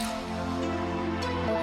audio jungle.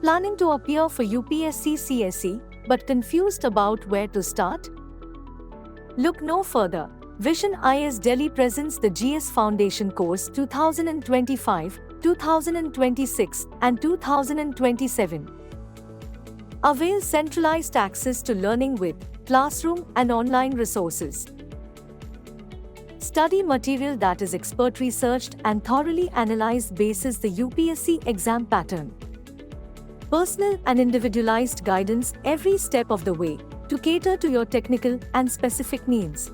Planning to appear for UPSC CSE but confused about where to start? Look no further. Vision IS Delhi presents the GS Foundation Course 2025, 2026, and 2027. Avail centralized access to learning with classroom and online resources. Study material that is expert researched and thoroughly analyzed basis the UPSC exam pattern. Personal and individualized guidance every step of the way to cater to your technical and specific needs.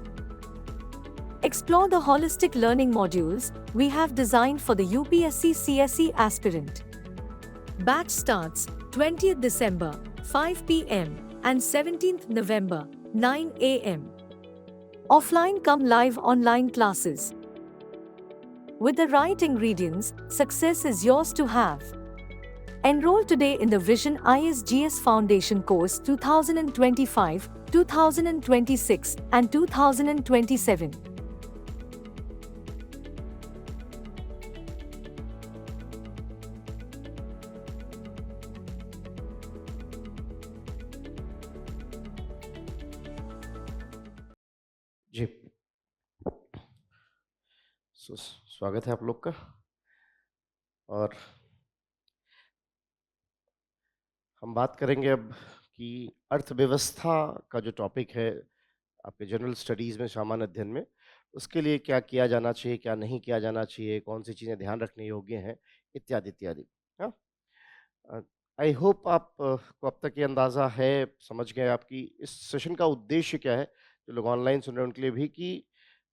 Explore the holistic learning modules we have designed for the UPSC CSE aspirant. Batch starts 20th December, 5 p.m. and 17th November, 9 a.m. Offline come live online classes. With the right ingredients, success is yours to have. Enroll today in the Vision ISGS Foundation Course 2025, 2026, and 2027. जी स्वागत है आप लोग का। और हम बात करेंगे अब कि अर्थव्यवस्था का जो टॉपिक है आपके जनरल स्टडीज़ में, सामान्य अध्ययन में, उसके लिए क्या किया जाना चाहिए, क्या नहीं किया जाना चाहिए, कौन सी चीज़ें ध्यान रखने योग्य हैं, इत्यादि इत्यादि। हाँ, आई होप आप को अब तक ये अंदाज़ा है, समझ गए आपकी इस सेशन का उद्देश्य क्या है, जो लोग ऑनलाइन सुन रहे हैं उनके लिए भी, कि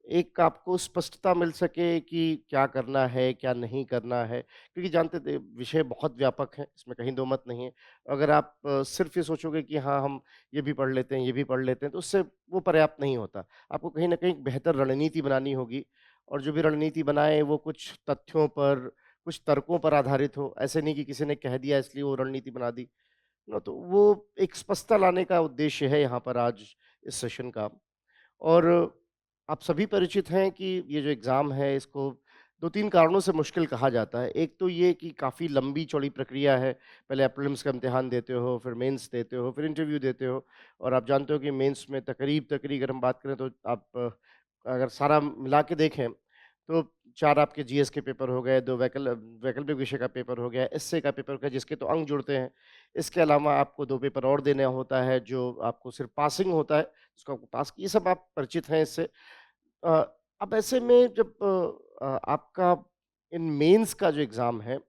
एक आपको स्पष्टता मिल सके कि क्या करना है, क्या नहीं करना है। क्योंकि जानते थे विषय बहुत व्यापक है, इसमें कहीं दो मत नहीं है। अगर आप सिर्फ़ ये सोचोगे कि हाँ, हम ये भी पढ़ लेते हैं, ये भी पढ़ लेते हैं, तो उससे वो पर्याप्त नहीं होता। आपको कहीं न कहीं एक बेहतर रणनीति बनानी होगी, और जो भी रणनीति बनाएँ वो कुछ तथ्यों पर, कुछ तर्कों पर आधारित हो। ऐसे नहीं कि किसी ने कह दिया इसलिए वो रणनीति बना दी। ना, तो वो एक स्पष्टता लाने का उद्देश्य है यहाँ पर आज इस सेशन का। और आप सभी परिचित हैं कि ये जो एग्ज़ाम है इसको 2-3 कारणों से मुश्किल कहा जाता है। एक तो ये कि काफ़ी लंबी-चौड़ी प्रक्रिया है। पहले आप प्रीलिम्स का इम्तिहान देते हो, फिर मेंस देते हो, फिर इंटरव्यू देते हो, और आप जानते हो कि मेंस में तकरीब अगर हम बात करें तो आप अगर सारा मिला के देखें, तो 4 आपके जीएस के पेपर हो गए, 2 वैकल्पिक विषय का पेपर हो गया, एस्से का पेपर हो गया, जिसके तो अंक जुड़ते हैं। इसके अलावा आपको 2 पेपर और देना होता है, जो आपको सिर्फ़ पासिंग होता है, जिसको आपको पास ये सब आप परिचित हैं इससे। अ, अब ऐसे में जब आपका इन मेंस का जो एग्ज़ाम है,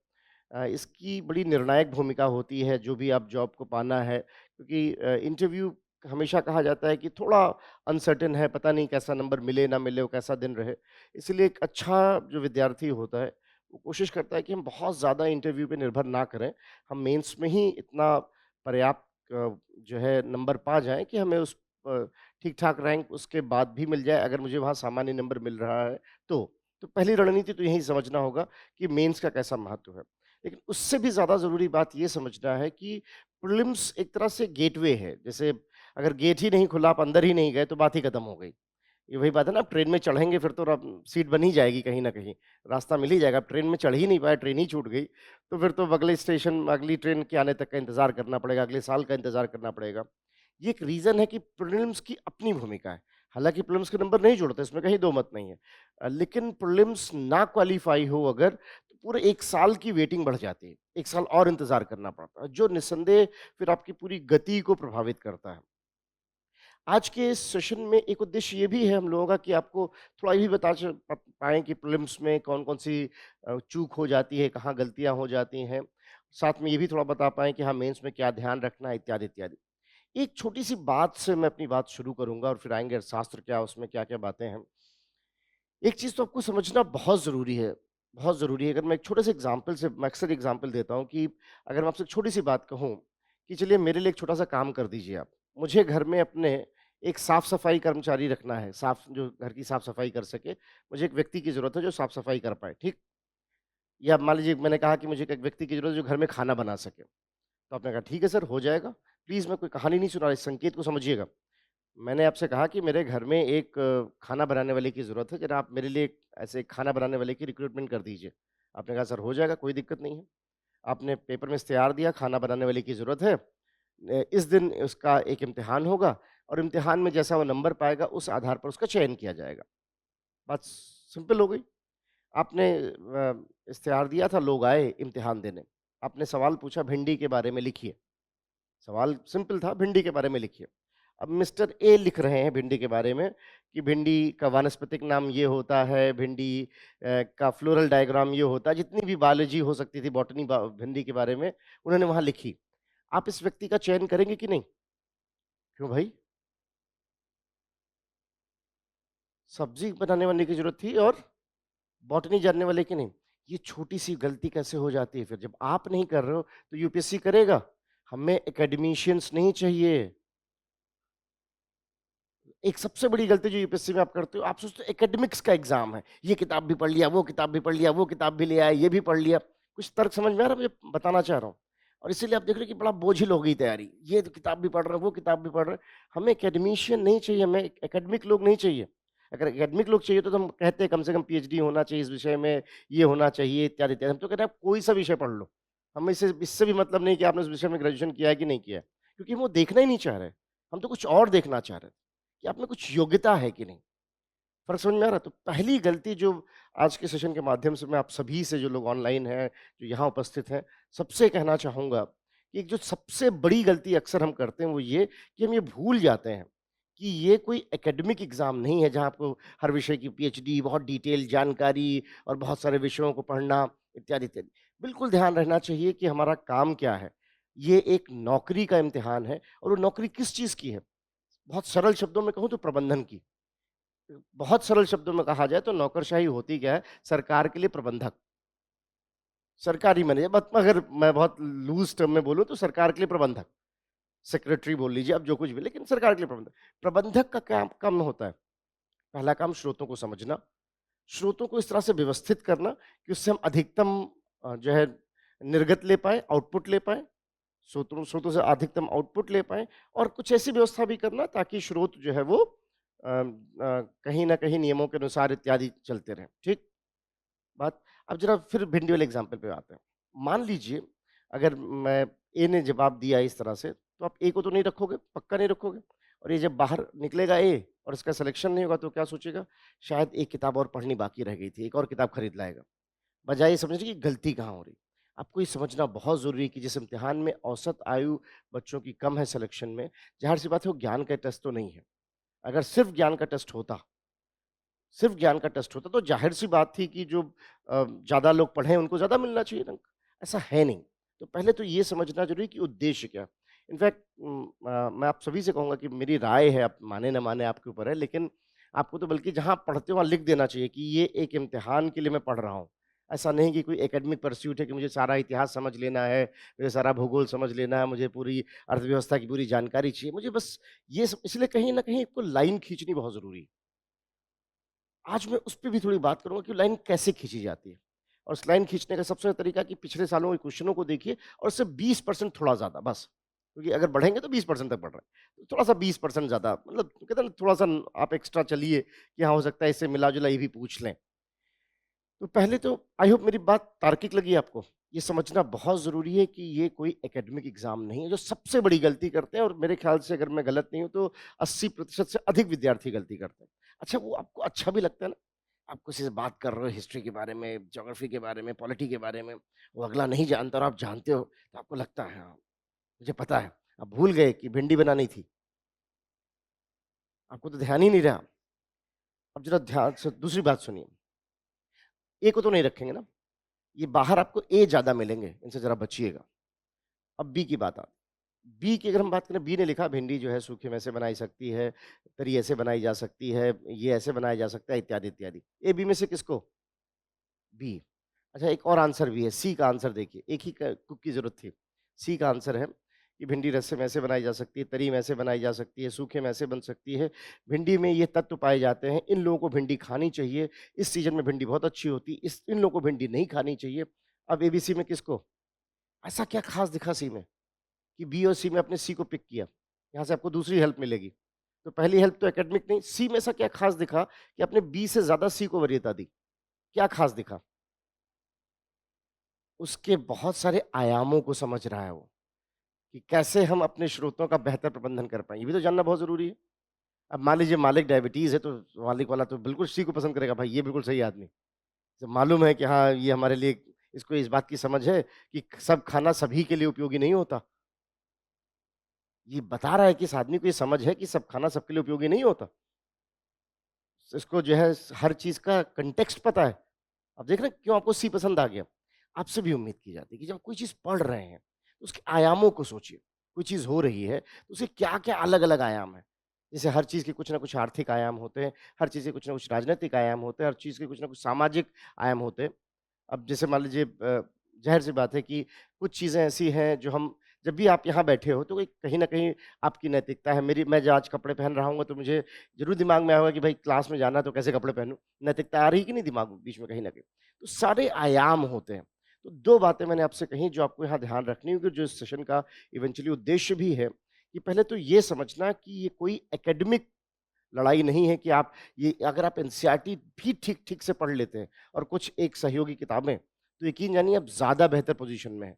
इसकी बड़ी निर्णायक भूमिका होती है, जो भी आप जॉब को पाना है, क्योंकि इंटरव्यू हमेशा कहा जाता है कि थोड़ा अनसर्टेन है, पता नहीं कैसा नंबर मिले ना मिले, वो कैसा दिन रहे। इसलिए एक अच्छा जो विद्यार्थी होता है, वो कोशिश करता है कि हम बहुत ज़्यादा इंटरव्यू पे निर्भर ना करें। हम मेंस में ही इतना पर्याप्त जो है नंबर पा जाएँ कि हमें उस ठीक-ठाक रैंक उसके बाद भी मिल जाए, अगर मुझे वहाँ सामान्य नंबर मिल रहा है तो। तो पहली रणनीति तो यही समझना होगा कि मेंस का कैसा महत्व है। लेकिन उससे भी ज़्यादा ज़रूरी बात ये समझना है कि प्रीलिम्स एक तरह से गेटवे है। जैसे अगर गेट ही नहीं खुला, आप अंदर ही नहीं गए, तो बात ही खत्म हो गई। ये वही बात है ना, आप ट्रेन में चढ़ेंगे फिर तो सीट बन ही जाएगी कहीं न कहीं, रास्ता मिल ही जाएगा। आप ट्रेन में चढ़ ही नहीं पाए, ट्रेन ही छूट गई, तो फिर तो अगले स्टेशन अगली ट्रेन के आने तक का इंतज़ार करना पड़ेगा, अगले साल का इंतज़ार करना पड़ेगा। ये एक रीज़न है कि प्रीलिम्स की अपनी भूमिका है। हालाँकि प्रीलिम्स के नंबर नहीं जुड़ते, इसमें कहीं दो मत नहीं है। लेकिन प्रीलिम्स ना क्वालीफाई हो अगर, तो पूरे 1 साल की वेटिंग बढ़ जाती है। 1 साल और इंतज़ार करना पड़ता है, जो निस्संदेह फिर आपकी पूरी गति को प्रभावित करता है। आज के इस सेशन में एक उद्देश्य ये भी है हम लोगों का कि आपको थोड़ा ये भी बता पाएँ कि प्रीलिम्स में कौन-कौन सी चूक हो जाती है, कहाँ गलतियाँ हो जाती हैं। साथ में ये भी थोड़ा बता पाएँ कि हाँ, मेंस में क्या ध्यान रखना है, इत्यादि, इत्यादि। एक छोटी-सी बात से मैं अपनी बात शुरू करूँगा और फिर आएँगे अर्थशास्त्र क्या, उसमें क्या-क्या बातें हैं। एक चीज़ तो आपको समझना बहुत ज़रूरी है, बहुत ज़रूरी है। अगर मैं एक छोटे से एग्ज़ाम्पल से मैं अक्सर एग्ज़ाम्पल देता हूँ कि अगर मैं आपसे एक छोटी-सी बात कहूँ कि चलिए मेरे लिए एक छोटा-सा काम कर दीजिए आप। मुझे घर में अपने एक साफ-सफाई कर्मचारी रखना है, साफ जो घर की साफ-सफाई कर सके। मुझे एक व्यक्ति की ज़रूरत है जो साफ-सफाई कर पाए, ठीक? या मान लीजिए मैंने कहा कि मुझे एक व्यक्ति की ज़रूरत है जो घर में खाना बना सके। तो आपने कहा ठीक है सर, हो जाएगा। प्लीज़ मैं कोई कहानी नहीं सुना रहा, इस संकेत को समझिएगा। मैंने आपसे कहा कि मेरे घर में एक खाना बनाने वाले की ज़रूरत है, ज़रा आप मेरे लिए एक ऐसे खाना बनाने वाले की रिक्रूटमेंट कर दीजिए। आपने कहा सर हो जाएगा, कोई दिक्कत नहीं है। आपने पेपर में इश्तिहार दिया, खाना बनाने वाले की ज़रूरत है। इस दिन उसका एक इम्तिहान होगा और इम्तिहान में जैसा वो नंबर पाएगा उस आधार पर उसका चयन किया जाएगा। बात सिंपल हो गई। आपने इश्तिहार दिया था, लोग आए इम्तिहान देने। आपने सवाल पूछा भिंडी के बारे में लिखिए। सवाल सिंपल था, भिंडी के बारे में लिखिए। अब मिस्टर ए लिख रहे हैं भिंडी के बारे में कि भिंडी का वानस्पतिक नाम ये होता है, भिंडी का फ्लोरल डायग्राम ये होता है, जितनी भी बायोलॉजी हो सकती थी बॉटनी भिंडी के बारे में उन्होंने वहाँ लिखी। आप इस व्यक्ति का चयन करेंगे कि नहीं? क्यों भाई? सब्जी बनाने वाले की जरूरत थी और बॉटनी जानने वाले की नहीं। ये छोटी सी गलती कैसे हो जाती है फिर? जब आप नहीं कर रहे हो तो यूपीएससी करेगा। हमें एकेडमिशियंस नहीं चाहिए। एक सबसे बड़ी गलती जो यूपीएससी में आप करते हो, आप सोचते हो एकेडमिक्स का एग्जाम है, ये किताब भी पढ़ लिया, वो किताब भी पढ़ लिया, वो किताब भी ले आया, ये भी पढ़ लिया। कुछ तर्क समझ में आ रहा है मुझे बताना चाह रहा हूँ। और इसीलिए आप देख रहे हो कि बड़ा बोझिल हो गई तैयारी, ये तो किताब भी पढ़ रहे हैं, वो किताब भी पढ़ रहे हैं। हमें एकेडमिशियन नहीं चाहिए, हमें एकेडमिक लोग नहीं चाहिए। अगर एकेडमिक लोग चाहिए तो हम कहते हैं कम से कम पीएचडी होना चाहिए इस विषय में, ये होना चाहिए इत्यादि इत्यादि। हम तो कहते हैं आप कोई सा विषय पढ़ लो, हमें इससे इससे भी मतलब नहीं कि आपने उस विषय में ग्रेजुएशन किया है कि नहीं किया है, क्योंकि हम वो देखना ही नहीं चाह रहे। हम तो कुछ और देखना चाह रहे हैं कि आप में कुछ योग्यता है कि नहीं। फ़र्क समझ में आ रहा है? तो पहली गलती जो आज के सेशन के माध्यम से मैं आप सभी से जो लोग ऑनलाइन हैं, जो यहाँ उपस्थित हैं, सबसे कहना चाहूँगा कि एक जो सबसे बड़ी गलती अक्सर हम करते हैं वो ये कि हम ये भूल जाते हैं कि ये कोई एकेडमिक एग्ज़ाम नहीं है जहाँ आपको हर विषय की पीएचडी, बहुत डिटेल जानकारी और बहुत सारे विषयों को पढ़ना इत्यादि, इत्यादि। बिल्कुल ध्यान रहना चाहिए कि हमारा काम क्या है। ये एक नौकरी का इम्तिहान है और वो नौकरी किस चीज़ की है? बहुत सरल शब्दों में कहूँ तो प्रबंधन की। बहुत सरल शब्दों में कहा जाए तो नौकरशाही होती क्या है? सरकार के लिए प्रबंधक, सरकारी मैनेजर अगर मैं बहुत लूज़ टर्म में बोलूँ तो सरकार के लिए प्रबंधक, सेक्रेटरी बोल लीजिए आप जो कुछ भी, लेकिन सरकार के लिए प्रबंधक। प्रबंधक का क्या काम होता है? पहला काम स्रोतों को समझना, स्रोतों को इस तरह से व्यवस्थित करना कि उससे हम अधिकतम जो है निर्गत ले पाएँ, आउटपुट ले पाएँ, स्रोतों स्रोतों से अधिकतम आउटपुट ले पाएँ और कुछ ऐसी व्यवस्था भी करना ताकि स्रोत जो है वो कहीं न कहीं नियमों के अनुसार इत्यादि चलते रहें, ठीक? बात अब ज़रा फिर भिंडी वाले एग्ज़ाम्पल पे आते हैं। मान लीजिए अगर मैं ए ने जवाब दिया इस तरह से, तो आप ए को तो नहीं रखोगे, पक्का नहीं रखोगे और ये जब बाहर निकलेगा ए और इसका सिलेक्शन नहीं होगा तो क्या सोचेगा, शायद एक किताब और पढ़नी बाकी रह गई थी, एक और किताब खरीद लाएगा। बजाय ये समझने की गलती कहाँ हो रही। आपको ये समझना बहुत ज़रूरी है कि जिस इम्तिहान में औसत आयु बच्चों की कम है सिलेक्शन में, ज़ाहिर-सी बात है वो ज्ञान का टेस्ट तो नहीं है। अगर सिर्फ़ ज्ञान का टेस्ट होता, सिर्फ़ ज्ञान का टेस्ट होता तो ज़ाहिर-सी बात थी कि जो ज़्यादा लोग पढ़े हैं उनको ज़्यादा मिलना चाहिए अंक। ऐसा है नहीं। तो पहले तो ये समझना ज़रूरी है कि उद्देश्य क्या है। इनफैक्ट मैं आप सभी से कहूँगा कि मेरी राय है, आप माने ना माने आपके ऊपर है, लेकिन आपको तो बल्कि जहाँ पढ़ते हो वहाँ लिख देना चाहिए कि ये एक इम्तिहान के लिए मैं पढ़ रहा हूँ। ऐसा नहीं कि कोई एकेडमिक परस्यूट है कि मुझे सारा इतिहास समझ लेना है, मुझे सारा भूगोल समझ लेना है, मुझे पूरी अर्थव्यवस्था की पूरी जानकारी चाहिए। मुझे बस ये स इसलिए कहीं न कहीं आपको लाइन खींचनी बहुत ज़रूरी है। आज मैं उस पे भी थोड़ी बात करूँगा कि लाइन कैसे खींची जाती है। और उस लाइन खींचने का सबसे अच्छा तरीका कि पिछले सालों के क्वेश्चनों को देखिए और उससे 20% थोड़ा ज़्यादा बस। क्योंकि अगर बढ़ेंगे तो 20% तक बढ़ रहे हैं। तो थोड़ा-सा 20% ज़्यादा मतलब कहते हैं ना थोड़ा-सा आप एक्स्ट्रा चलिए कि हाँ, हो सकता है इससे मिला-जुला ये भी पूछ लें। तो पहले तो आई होप मेरी बात तार्किक लगी आपको। ये समझना बहुत ज़रूरी है कि ये कोई एकेडमिक एग्ज़ाम नहीं है, जो सबसे बड़ी गलती करते हैं और मेरे ख़्याल से अगर मैं गलत नहीं हूँ तो 80% से अधिक विद्यार्थी गलती करते हैं। अच्छा वो आपको अच्छा भी लगता है ना, आप किसी से बात कर रहे हो हिस्ट्री के बारे में, ज्योग्राफ़ी के बारे में, पॉलिटी के बारे में, वो अगला नहीं जानता और आप जानते हो, तो आपको लगता है हाँ, मुझे पता है। आप भूल गए कि भिंडी बनानी थी, आपको तो ध्यान ही नहीं रहा। अब ज़रा ध्यान से दूसरी बात सुनिए, ए को तो नहीं रखेंगे ना? ये बाहर आपको ए ज़्यादा मिलेंगे, इनसे ज़रा बचिएगा। अब बी की बात आती है। बी की अगर हम बात करें, बी ने लिखा भिंडी जो है सूखे में ऐसे बनाई सकती है, तरी ऐसे बनाई जा सकती है, ये ऐसे बनाया जा सकता है इत्यादि, इत्यादि। ए, बी में से किसको? बी। अच्छा एक और आंसर भी है, सी का आंसर देखिए, एक ही क कुक की ज़रूरत थी। सी का आंसर है कि भिंडी रस्से में ऐसे बनाई जा सकती है, तरी में ऐसे बनाई जा सकती है, सूखे में ऐसे बन सकती है। भिंडी में ये तत्व पाए जाते हैं, इन लोगों को भिंडी खानी चाहिए, इस सीज़न में भिंडी बहुत अच्छी होती है, इस इन लोगों को भिंडी नहीं खानी चाहिए। अब एबीसी में किसको? ऐसा क्या ख़ास दिखा सी में? कि बी और सी में आपने सी को पिक किया। यहाँ से आपको दूसरी हेल्प मिलेगी। तो पहली हेल्प तो एकेडमिक नहीं, सी में ऐसा क्या खास दिखा कि आपने बी से ज़्यादा सी को वरीयता दी? क्या खास दिखा? उसके बहुत सारे आयामों को समझ रहा है वो, कि कैसे हम अपने स्रोतों का बेहतर प्रबंधन कर पाएँ, ये भी तो जानना बहुत ज़रूरी है। अब मान लीजिए मालिक डायबिटीज़ है, तो मालिक वाला तो बिल्कुल सी को पसंद करेगा, भाई ये बिल्कुल सही आदमी। जब मालूम है कि हाँ, ये हमारे लिए इसको इस बात की समझ है कि सब खाना सभी के लिए उपयोगी नहीं होता। ये बता रहा है कि इस आदमी को ये समझ है कि सब खाना सबके लिए उपयोगी नहीं होता। इसको जो है हर चीज़ का कॉन्टेक्स्ट पता है। अब देख रहे हैं क्यों आपको सी पसंद आ गया? आपसे भी उम्मीद की जाती है कि जब कोई चीज़ पढ़ रहे हैं, तो उसके आयामों को सोचिए। कोई चीज़ हो रही है, तो उसके क्या-क्या अलग-अलग आयाम हैं। जैसे हर चीज़ के कुछ ना कुछ आर्थिक आयाम होते हैं, हर चीज़ के कुछ ना कुछ राजनैतिक आयाम होते हैं, हर चीज़ के कुछ ना कुछ सामाजिक आयाम होते हैं। अब जैसे मान लीजिए ज़ाहिर-सी बात है कि कुछ चीज़ें ऐसी हैं जो हम जब भी आप यहाँ बैठे हो तो एक कहीं न कहीं आपकी नैतिकता है। मेरी मैं जो आज कपड़े पहन रहा हूँगा तो मुझे ज़रूर दिमाग में आएगा कि भाई क्लास में जाना है तो कैसे कपड़े पहनूँ? नैतिकता आ रही है कि नहीं दिमाग में बीच में कहीं न कहीं? तो सारे आयाम होते हैं। तो 2 बातें मैंने आपसे कहीं जो आपको यहाँ ध्यान रखनी होगी, जो इस सेशन का इवेंचुअली उद्देश्य भी है, कि पहले तो ये समझना कि ये कोई एकेडमिक लड़ाई नहीं है कि आप ये अगर आप एनसीईआरटी भी ठीक-ठीक से पढ़ लेते हैं और कुछ एक सहयोगी किताबें, तो यकीन जानिए आप ज़्यादा बेहतर पोज़ीशन में हैं।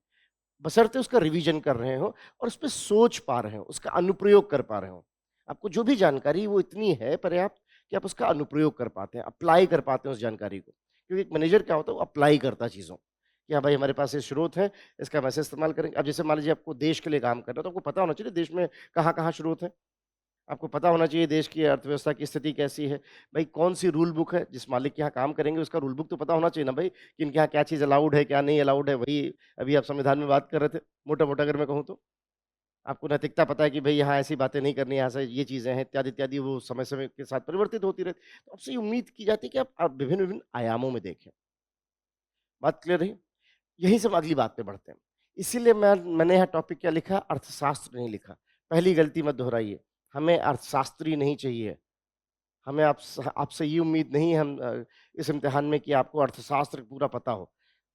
बशर्ते उसका रिवीजन कर रहे हो और उसपे सोच पा रहे हो, उसका अनुप्रयोग कर पा रहे हो। आपको जो भी जानकारी वो इतनी है पर्याप्त कि आप उसका अनुप्रयोग कर पाते हैं, अप्लाई कर पाते हैं उस जानकारी को। क्योंकि एक मैनेजर क्या होता है वो अप्लाई करता है चीज़ों कि हाँ भाई हमारे पास ये स्रोत है, इसका हम ऐसे इस्तेमाल करेंगे। अब जैसे मान लीजिए आपको देश के लिए काम करना है तो आपको पता होना चाहिए देश में कहाँ-कहाँ स्रोत है। आपको पता होना चाहिए देश की अर्थव्यवस्था की स्थिति कैसी है। भाई कौन-सी रूल बुक है, जिस मालिक के यहाँ काम करेंगे उसका रूल बुक तो पता होना चाहिए ना भाई, कि इनके यहाँ क्या चीज़ अलाउड है, क्या नहीं अलाउड है। वही अभी आप संविधान में बात कर रहे थे, मोटा-मोटा अगर मैं कहूँ तो। आपको नैतिकता पता है कि भई यहाँ ऐसी बातें नहीं करनी, यहाँ से ये चीज़ें हैं इत्यादि-इत्यादि वो समय-समय के साथ परिवर्तित होती रहती। तो आपसे ये उम्मीद की जाती है कि आप विभिन्न-विभिन्न आयामों में देखें। बात क्लियर रही? यहीं से हम अगली बात पे बढ़ते हैं। इसीलिए मैंने यहाँ टॉपिक क्या लिखा? अर्थशास्त्र नहीं लिखा। पहली गलती मत दोहराइए। हमें अर्थशास्त्री नहीं चाहिए। हमें आपसे ये उम्मीद नहीं है इस इम्तिहान में कि आपको अर्थशास्त्र पूरा पता हो।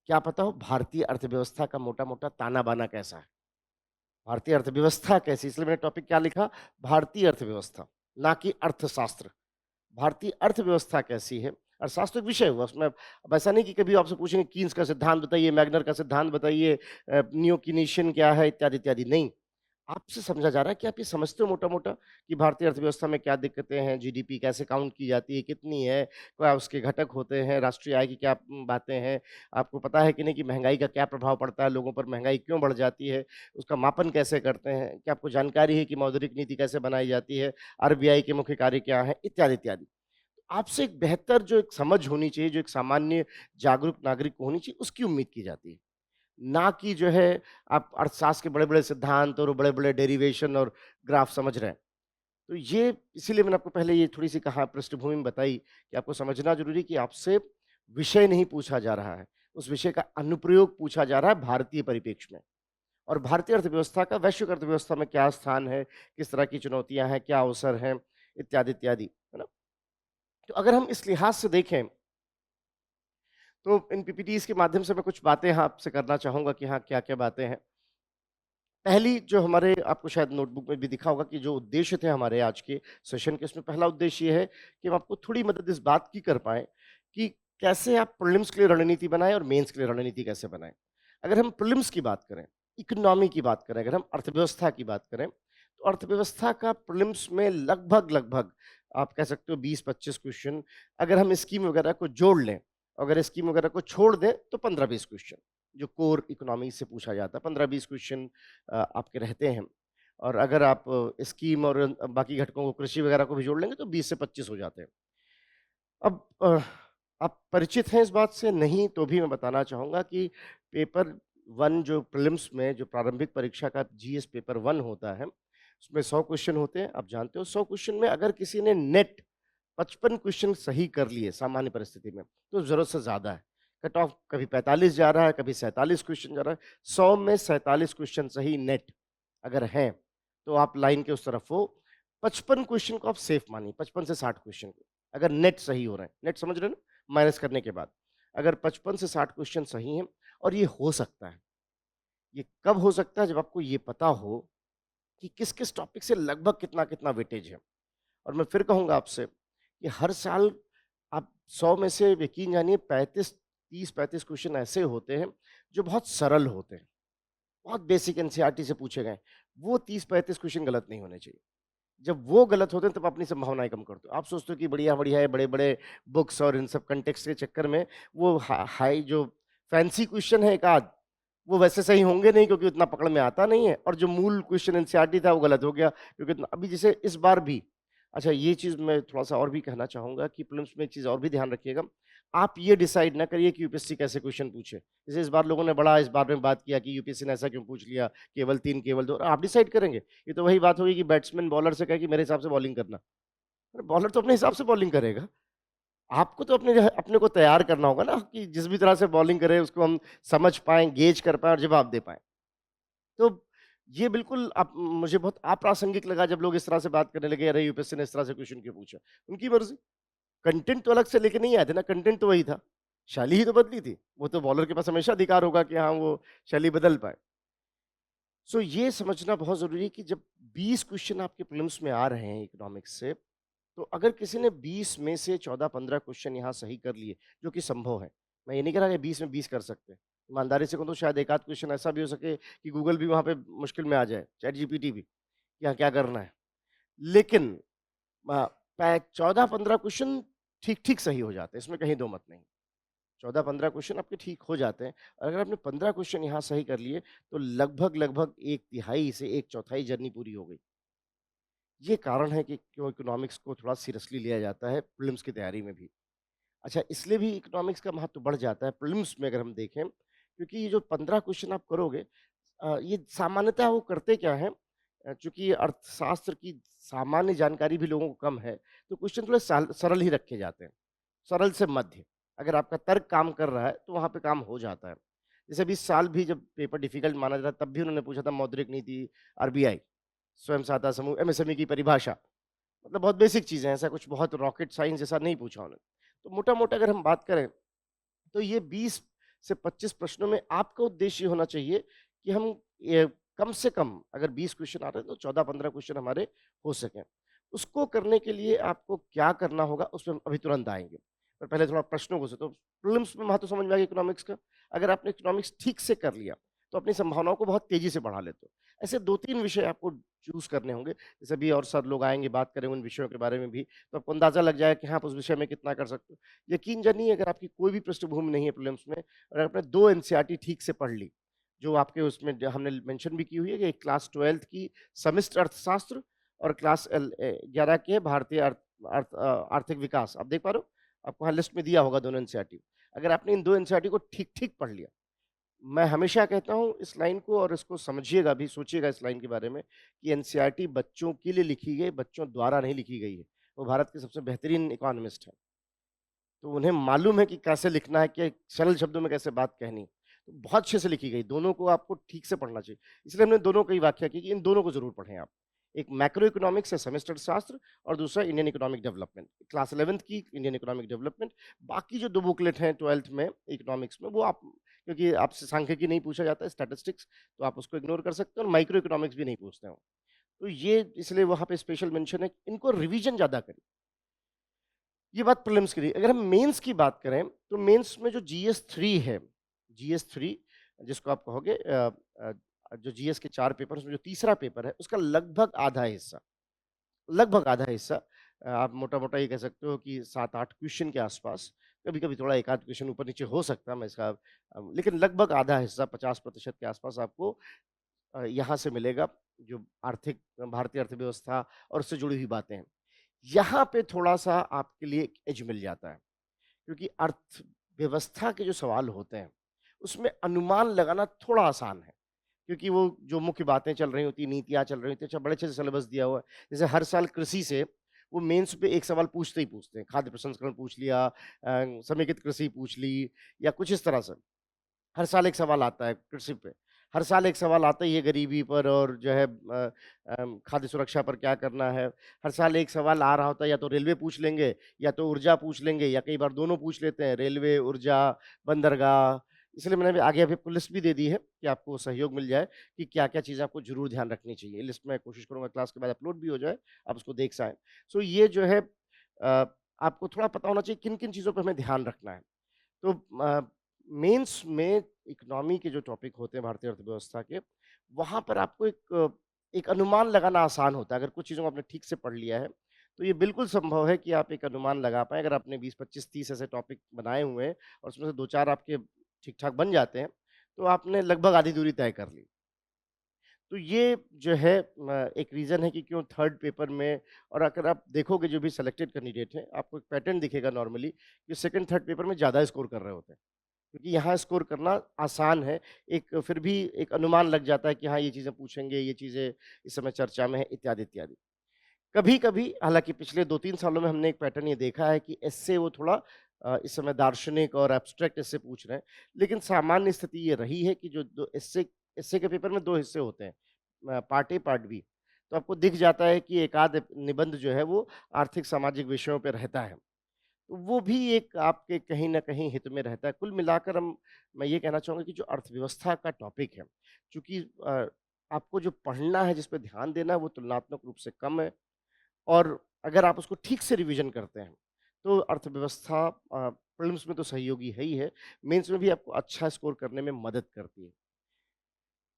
क्या पता हो? भारतीय अर्थव्यवस्था का मोटा-मोटा ताना-बाना कैसा है? भारतीय अर्थव्यवस्था कैसी? इसलिए मैंने टॉपिक क्या लिखा? भारतीय अर्थव्यवस्था, ना कि अर्थशास्त्र। भारतीय अर्थव्यवस्था कैसी है? अर्थशास्त्र एक विषय हुआ उसमें। अब ऐसा नहीं कि कभी आपसे पूछेंगे कीन्स का सिद्धांत बताइए, मैग्नर का सिद्धांत बताइए, नियो कीनेशियन क्या है इत्यादि, इत्यादि। नहीं, आपसे समझा जा रहा है कि आप ये समझते हो मोटा-मोटा कि भारतीय अर्थव्यवस्था में क्या दिक्कतें हैं, जीडीपी कैसे काउंट की जाती है, कितनी है, क्या उसके घटक होते हैं, राष्ट्रीय आय की क्या बातें हैं, आपको पता है कि नहीं कि महँगाई का क्या प्रभाव पड़ता है, लोगों पर महँगाई क्यों बढ़ जाती है, उसका मापन कैसे करते हैं, क्या आपको जानकारी है कि मौद्रिक नीति कैसे बनाई जाती है, आरबीआई के मुख्य कार्य क्या हैं, इत्यादि, इत्यादि। आपसे एक बेहतर जो एक समझ होनी चाहिए, जो एक सामान्य जागरूक नागरिक को होनी चाहिए, उसकी उम्मीद की जाती है। ना कि जो है आप अर्थशास्त्र के बड़े-बड़े सिद्धांत और बड़े-बड़े डेरिवेशन और ग्राफ समझ रहे हैं। तो ये इसीलिए मैंने आपको पहले ये थोड़ी-सी कहा पृष्ठभूमि में बताई कि आपको समझना ज़रूरी है कि आपसे विषय नहीं पूछा जा रहा है, उस विषय का अनुप्रयोग पूछा जा रहा है भारतीय परिप्रेक्ष्य में। और भारतीय अर्थव्यवस्था का वैश्विक अर्थव्यवस्था में क्या स्थान है, किस तरह की चुनौतियाँ हैं, क्या अवसर हैं, इत्यादि, इत्यादि, है ना? तो अगर हम इस लिहाज से देखें तो इन पीपीटीज़ के माध्यम से मैं कुछ बातें यहाँ आपसे करना चाहूँगा कि हाँ, क्या-क्या बातें हैं। पहली जो हमारे आपको शायद नोटबुक में भी दिखा होगा कि जो उद्देश्य थे हमारे आज के सेशन के, उसमें पहला उद्देश्य ये है कि हम आपको थोड़ी मदद इस बात की कर पाएँ कि कैसे आप प्रीलिम्स के लिए रणनीति बनाएँ और मेंस के लिए रणनीति कैसे बनाएँ। अगर हम प्रीलिम्स की बात करें, इकोनॉमी की बात करें, अगर हम अर्थव्यवस्था की बात करें, तो अर्थव्यवस्था का प्रीलिम्स में लगभग-लगभग आप कह सकते हो 20-25 क्वेश्चन, अगर हम स्कीम वगैरह को जोड़ लें, अगर स्कीम वगैरह को छोड़ दें तो 15-20 क्वेश्चन, जो कोर इकोनॉमी से पूछा जाता है, 15-20 क्वेश्चन आपके रहते हैं। और अगर आप स्कीम और बाकी घटकों को कृषि वगैरह को भी जोड़ लेंगे तो 20 से 25 हो जाते हैं। अब आप परिचित हैं इस बात से? नहीं तो भी मैं बताना चाहूँगा कि पेपर 1 जो प्रीलिम्स में जो प्रारंभिक परीक्षा का जीएस पेपर 1 होता है, उसमें 100 क्वेश्चन होते हैं, आप जानते हो 100 क्वेश्चन में अगर किसी ने नेट 55 क्वेश्चन सही कर लिए सामान्य परिस्थिति में, तो ज़रूरत से ज़्यादा है। कट ऑफ कभी 45 जा रहा है, कभी 47 क्वेश्चन जा रहा है। 100 में 47 क्वेश्चन सही नेट अगर हैं, तो आप लाइन के उस तरफ हो। 55 क्वेश्चन को आप सेफ मानिए, 55 से 60 क्वेश्चन को, अगर नेट सही हो रहे हैं। नेट समझ रहे हैं ना? माइनस करने के बाद। अगर 55 से 60 क्वेश्चन सही हैं और ये हो सकता है। ये कब हो सकता है? जब आपको ये पता हो कि किस-किस टॉपिक से लगभग कितना-कितना वेटेज है। और मैं फिर कहूँगा आपसे कि हर साल आप 100 में से यकीन जानिए 30-35 क्वेश्चन ऐसे होते हैं जो बहुत सरल होते हैं, बहुत बेसिक एनसीईआरटी से पूछे गए। वो 30-35 क्वेश्चन गलत नहीं होने चाहिए। जब वो गलत होते हैं तब अपनी संभावनाएँ कम करते हो। आप सोचते हो कि बढ़िया-बढ़िया है, बड़े-बड़े बुक्स और इन सब कॉन्टेक्स्ट के चक्कर में वो हाई जो फैंसी क्वेश्चन है एक आध, वो वैसे सही होंगे नहीं क्योंकि उतना पकड़ में आता नहीं है और जो मूल क्वेश्चन एनसीईआरटी था वो गलत हो गया क्योंकि अभी जैसे इस बार भी अच्छा ये चीज़ मैं थोड़ा-सा और भी कहना चाहूँगा कि प्रीलिम्स में एक चीज़ और भी ध्यान रखिएगा, आप ये डिसाइड ना करिए कि यूपीएससी कैसे क्वेश्चन पूछे। जैसे इस बार लोगों ने बड़ा इस बारे में बात किया कि यूपीएससी ने ऐसा क्यों पूछ लिया, केवल 3 केवल 2 आप डिसाइड करेंगे। ये तो वही बात होगी कि बैट्समैन बॉलर से कहे कि मेरे हिसाब से बॉलिंग करना। अरे बॉलर तो अपने हिसाब से बॉलिंग करेगा। आपको तो अपने को तैयार करना होगा ना कि जिस भी तरह से बॉलिंग करे उसको हम समझ पाएँ, गेज कर पाएँ और जवाब दे पाएँ। तो ये बिल्कुल आप मुझे बहुत अप्रासंगिक लगा जब लोग इस तरह से बात करने लगे, अरे यूपीएससी ने इस तरह से क्वेश्चन क्यों पूछा? उनकी मर्ज़ी। कंटेंट तो अलग से लेके नहीं आए थे ना, कंटेंट तो वही था। शैली ही तो बदली थी। वो तो बॉलर के पास हमेशा अधिकार होगा कि हाँ, वो शैली बदल पाए। सो ये समझना बहुत ज़रूरी है कि जब 20 क्वेश्चन आपके प्रीलिम्स में आ रहे हैं इकोनॉमिक्स से, तो अगर किसी ने 20 में से 14-15 क्वेश्चन यहाँ सही कर लिए, जो कि संभव है। मैं ये नहीं कह रहा कि 20 में 20 कर सकते हैं। ईमानदारी से कहूँ तो शायद एक आध क्वेश्चन ऐसा भी हो सके कि गूगल भी वहाँ पे मुश्किल में आ जाए, चैट जीपीटी भी, कि यहाँ क्या करना है। लेकिन 14-15 क्वेश्चन ठीक-ठीक सही हो जाते हैं, इसमें कहीं दो मत नहीं। 14-15 क्वेश्चन आपके ठीक हो जाते हैं। और अगर आपने 15 क्वेश्चन यहाँ सही कर लिए, तो लगभग-लगभग 1/3 से 1/4 जर्नी पूरी हो गई। ये कारण है कि क्यों इकोनॉमिक्स को थोड़ा सीरियसली लिया जाता है प्रीलिम्स की तैयारी में भी। अच्छा इसलिए भी इकोनॉमिक्स का महत्व बढ़ जाता है प्रीलिम्स में अगर हम देखें, क्योंकि ये जो 15 क्वेश्चन आप करोगे ये सामान्यतः वो करते क्या हैं चूँकि अर्थशास्त्र की सामान्य जानकारी भी लोगों को कम है, तो क्वेश्चन थोड़े सरल ही रखे जाते हैं। सरल से मध्य। अगर आपका तर्क काम कर रहा है, तो वहाँ पे काम हो जाता है। जैसे अभी इस साल भी जब पेपर डिफ़िकल्ट माना जा रहा तब भी उन्होंने पूछा था मौद्रिक नीति, आरबीआई, स्वयं सहायता समूह, एमएसएमई की परिभाषा। मतलब बहुत बेसिक चीज़ें हैं, ऐसा कुछ बहुत रॉकेट साइंस जैसा नहीं पूछा उन्होंने। तो मोटा-मोटा अगर हम बात करें, तो ये 20 से 25 प्रश्नों में आपका उद्देश्य ये होना चाहिए कि हम ये कम से कम अगर 20 क्वेश्चन आ रहे हैं, तो 14-15 क्वेश्चन हमारे हो सकें। उसको करने के लिए आपको क्या करना होगा, उसमें हम अभी तुरंत आएँगे। पर पहले थोड़ा प्रश्नों को से तो प्रीलिम्स में महत्व समझ में आ गया इकोनॉमिक्स का। अगर आपने इकोनॉमिक्स ठीक से कर लिया, तो अपनी संभावनाओं को बहुत तेज़ी से बढ़ा लेते हो। ऐसे 2-3 विषय आपको चूज़ करने होंगे, जैसे अभी और सर लोग आएँगे, बात करेंगे उन विषयों के बारे में भी, तो आपको अंदाज़ा लग जाएगा कि हाँ, आप उस विषय में कितना कर सकते हो। यकीन जानिए अगर आपकी कोई भी पृष्ठभूमि नहीं है प्रीलिम्स में और आपने 2 एनसीईआरटी ठीक से पढ़ ली, जो आपके उसमें हमने मेंशन भी की हुई है कि क्लास 12th की समस्त अर्थशास्त्र और क्लास 11 के भारतीय आर्थिक विकास, आप देख पा रहे हो? आपको यहाँ लिस्ट में दिया होगा दोनों एनसीईआरटी। अगर आपने इन 2 एनसीईआरटी को ठीक-ठीक पढ़ लिया, मैं हमेशा कहता हूँ इस लाइन को और इसको समझिएगा भी, सोचिएगा इस लाइन के बारे में कि एनसीईआरटी बच्चों के लिए लिखी गई, बच्चों द्वारा नहीं लिखी गई है। वो भारत के सबसे बेहतरीन इकोनॉमिस्ट हैं। तो उन्हें मालूम है कि कैसे लिखना है, कि सरल शब्दों में कैसे बात कहनी है। तो बहुत अच्छे से लिखी गई, दोनों को आपको ठीक से पढ़ना चाहिए। इसलिए हमने दोनों की व्याख्या की कि इन दोनों को ज़रूर पढ़ें आप। एक मैक्रो इकोनॉमिक्स है सेमेस्टर शास्त्र और दूसरा Indian economic development. Class 11th की इंडियन इकोनॉमिक डेवलपमेंट, बाकी जो 2 बुकलेट हैं 12th में इकोनॉमिक्स में वो आप, क्योंकि आपसे सांख्यिकी नहीं पूछा जाता है, स्टैटिस्टिक्स, तो आप उसको इग्नोर कर सकते हैं और माइक्रो इकोनॉमिक्स भी नहीं पूछते हैं। तो ये इसलिए वहाँ पे स्पेशल मेंशन है, इनको रिवीजन ज़्यादा करें। ये बात प्रीलिम्स की रही। अगर हम मेंस की बात करें, तो मेंस में जो जीएस 3 है, जीएस 3 जिसको आप कहोगे जो जीएस के 4 पेपर, उसमें जो तीसरा पेपर है, उसका लगभग आधा हिस्सा आप मोटा-मोटा ये कह सकते हो कि 7-8 क्वेश्चन के आसपास, कभी-कभी थोड़ा 1 आध क्वेश्चन ऊपर-नीचे हो सकता है, मैं इसका लेकिन लगभग आधा हिस्सा 50% के आसपास आपको यहाँ से मिलेगा, जो भारतीय अर्थव्यवस्था और उससे जुड़ी हुई बातें हैं। यहाँ पे थोड़ा-सा आपके लिए एक एज मिल जाता है, क्योंकि अर्थव्यवस्था के जो सवाल होते हैं, उसमें अनुमान लगाना थोड़ा आसान है, क्योंकि वो जो मुख्य बातें चल रही होती हैं, नीतियाँ चल रही होती हैं, अच्छा बड़े अच्छे से सिलेबस दिया हुआ है। जैसे हर साल कृषि से वो मेंस पे एक सवाल पूछते ही पूछते हैं, खाद्य प्रसंस्करण पूछ लिया, समेकित कृषि पूछ ली या कुछ इस तरह से। हर साल एक सवाल आता है कृषि पे। हर साल एक सवाल आता ही है गरीबी पर और जो है खाद्य सुरक्षा पर क्या करना है। हर साल एक सवाल आ रहा होता है, या तो रेलवे पूछ लेंगे या तो ऊर्जा पूछ लेंगे या कई बार दोनों पूछ लेते हैं, रेलवे, ऊर्जा, बंदरगाह। इसलिए मैंने अभी आगे अभी आपको लिस्ट भी दे दी है कि आपको सहयोग मिल जाए कि क्या-क्या चीज़ें आपको ज़रूर ध्यान रखनी चाहिए। लिस्ट मैं कोशिश करूँगा क्लास के बाद अपलोड भी हो जाए, आप उसको देख जाएँ। सो ये जो है आपको थोड़ा पता होना चाहिए किन-किन चीज़ों पे हमें ध्यान रखना है। तो मेंस में इकोनॉमी के जो टॉपिक होते हैं भारतीय अर्थव्यवस्था के, वहाँ पर आपको एक अनुमान लगाना आसान होता है। अगर कुछ चीज़ों को आपने ठीक से पढ़ लिया है, तो ये बिल्कुल संभव है कि आप एक अनुमान लगा पाएँ। अगर आपने 20, 25, 30 ऐसे टॉपिक बनाए हुए हैं और उसमें से 2-4 आपके ठीक-ठाक बन जाते हैं, तो आपने लगभग आधी दूरी तय कर ली। तो ये जो है एक रीज़न है कि क्यों थर्ड पेपर में, और अगर आप देखोगे जो भी सिलेक्टेड कैंडिडेट हैं, आपको एक पैटर्न दिखेगा नॉर्मली कि सेकंड, थर्ड पेपर में ज़्यादा स्कोर कर रहे होते हैं। क्योंकि यहाँ स्कोर करना आसान है, एक फिर भी एक अनुमान लग जाता है कि हाँ, ये चीज़ें पूछेंगे, ये चीज़ें इस समय चर्चा में है, इत्यादि, इत्यादि। कभी-कभी हालाँकि पिछले 2-3 सालों में हमने एक पैटर्न ये देखा है कि एस्से वो थोड़ा इस समय दार्शनिक और एब्स्ट्रैक्ट एस्से पूछ रहे हैं। लेकिन सामान्य स्थिति ये रही है कि जो 2 एस्से एस्से के पेपर में 2 हिस्से होते हैं, पार्ट ए, पार्ट बी। तो आपको दिख जाता है कि एक आध निबंध जो है वो आर्थिक सामाजिक विषयों पे रहता है। तो वो भी एक आपके कहीं न कहीं हित में रहता है। कुल मिलाकर मैं ये कहना चाहूँगा कि जो अर्थव्यवस्था का टॉपिक है, चूँकि आपको जो पढ़ना है, जिस पे ध्यान देना है, वो तुलनात्मक रूप से कम है, और अगर आप उसको ठीक से रिवीजन करते हैं, तो अर्थव्यवस्था प्रीलिम्स में तो सहयोगी है ही है, मेंस में भी आपको अच्छा स्कोर करने में मदद करती है।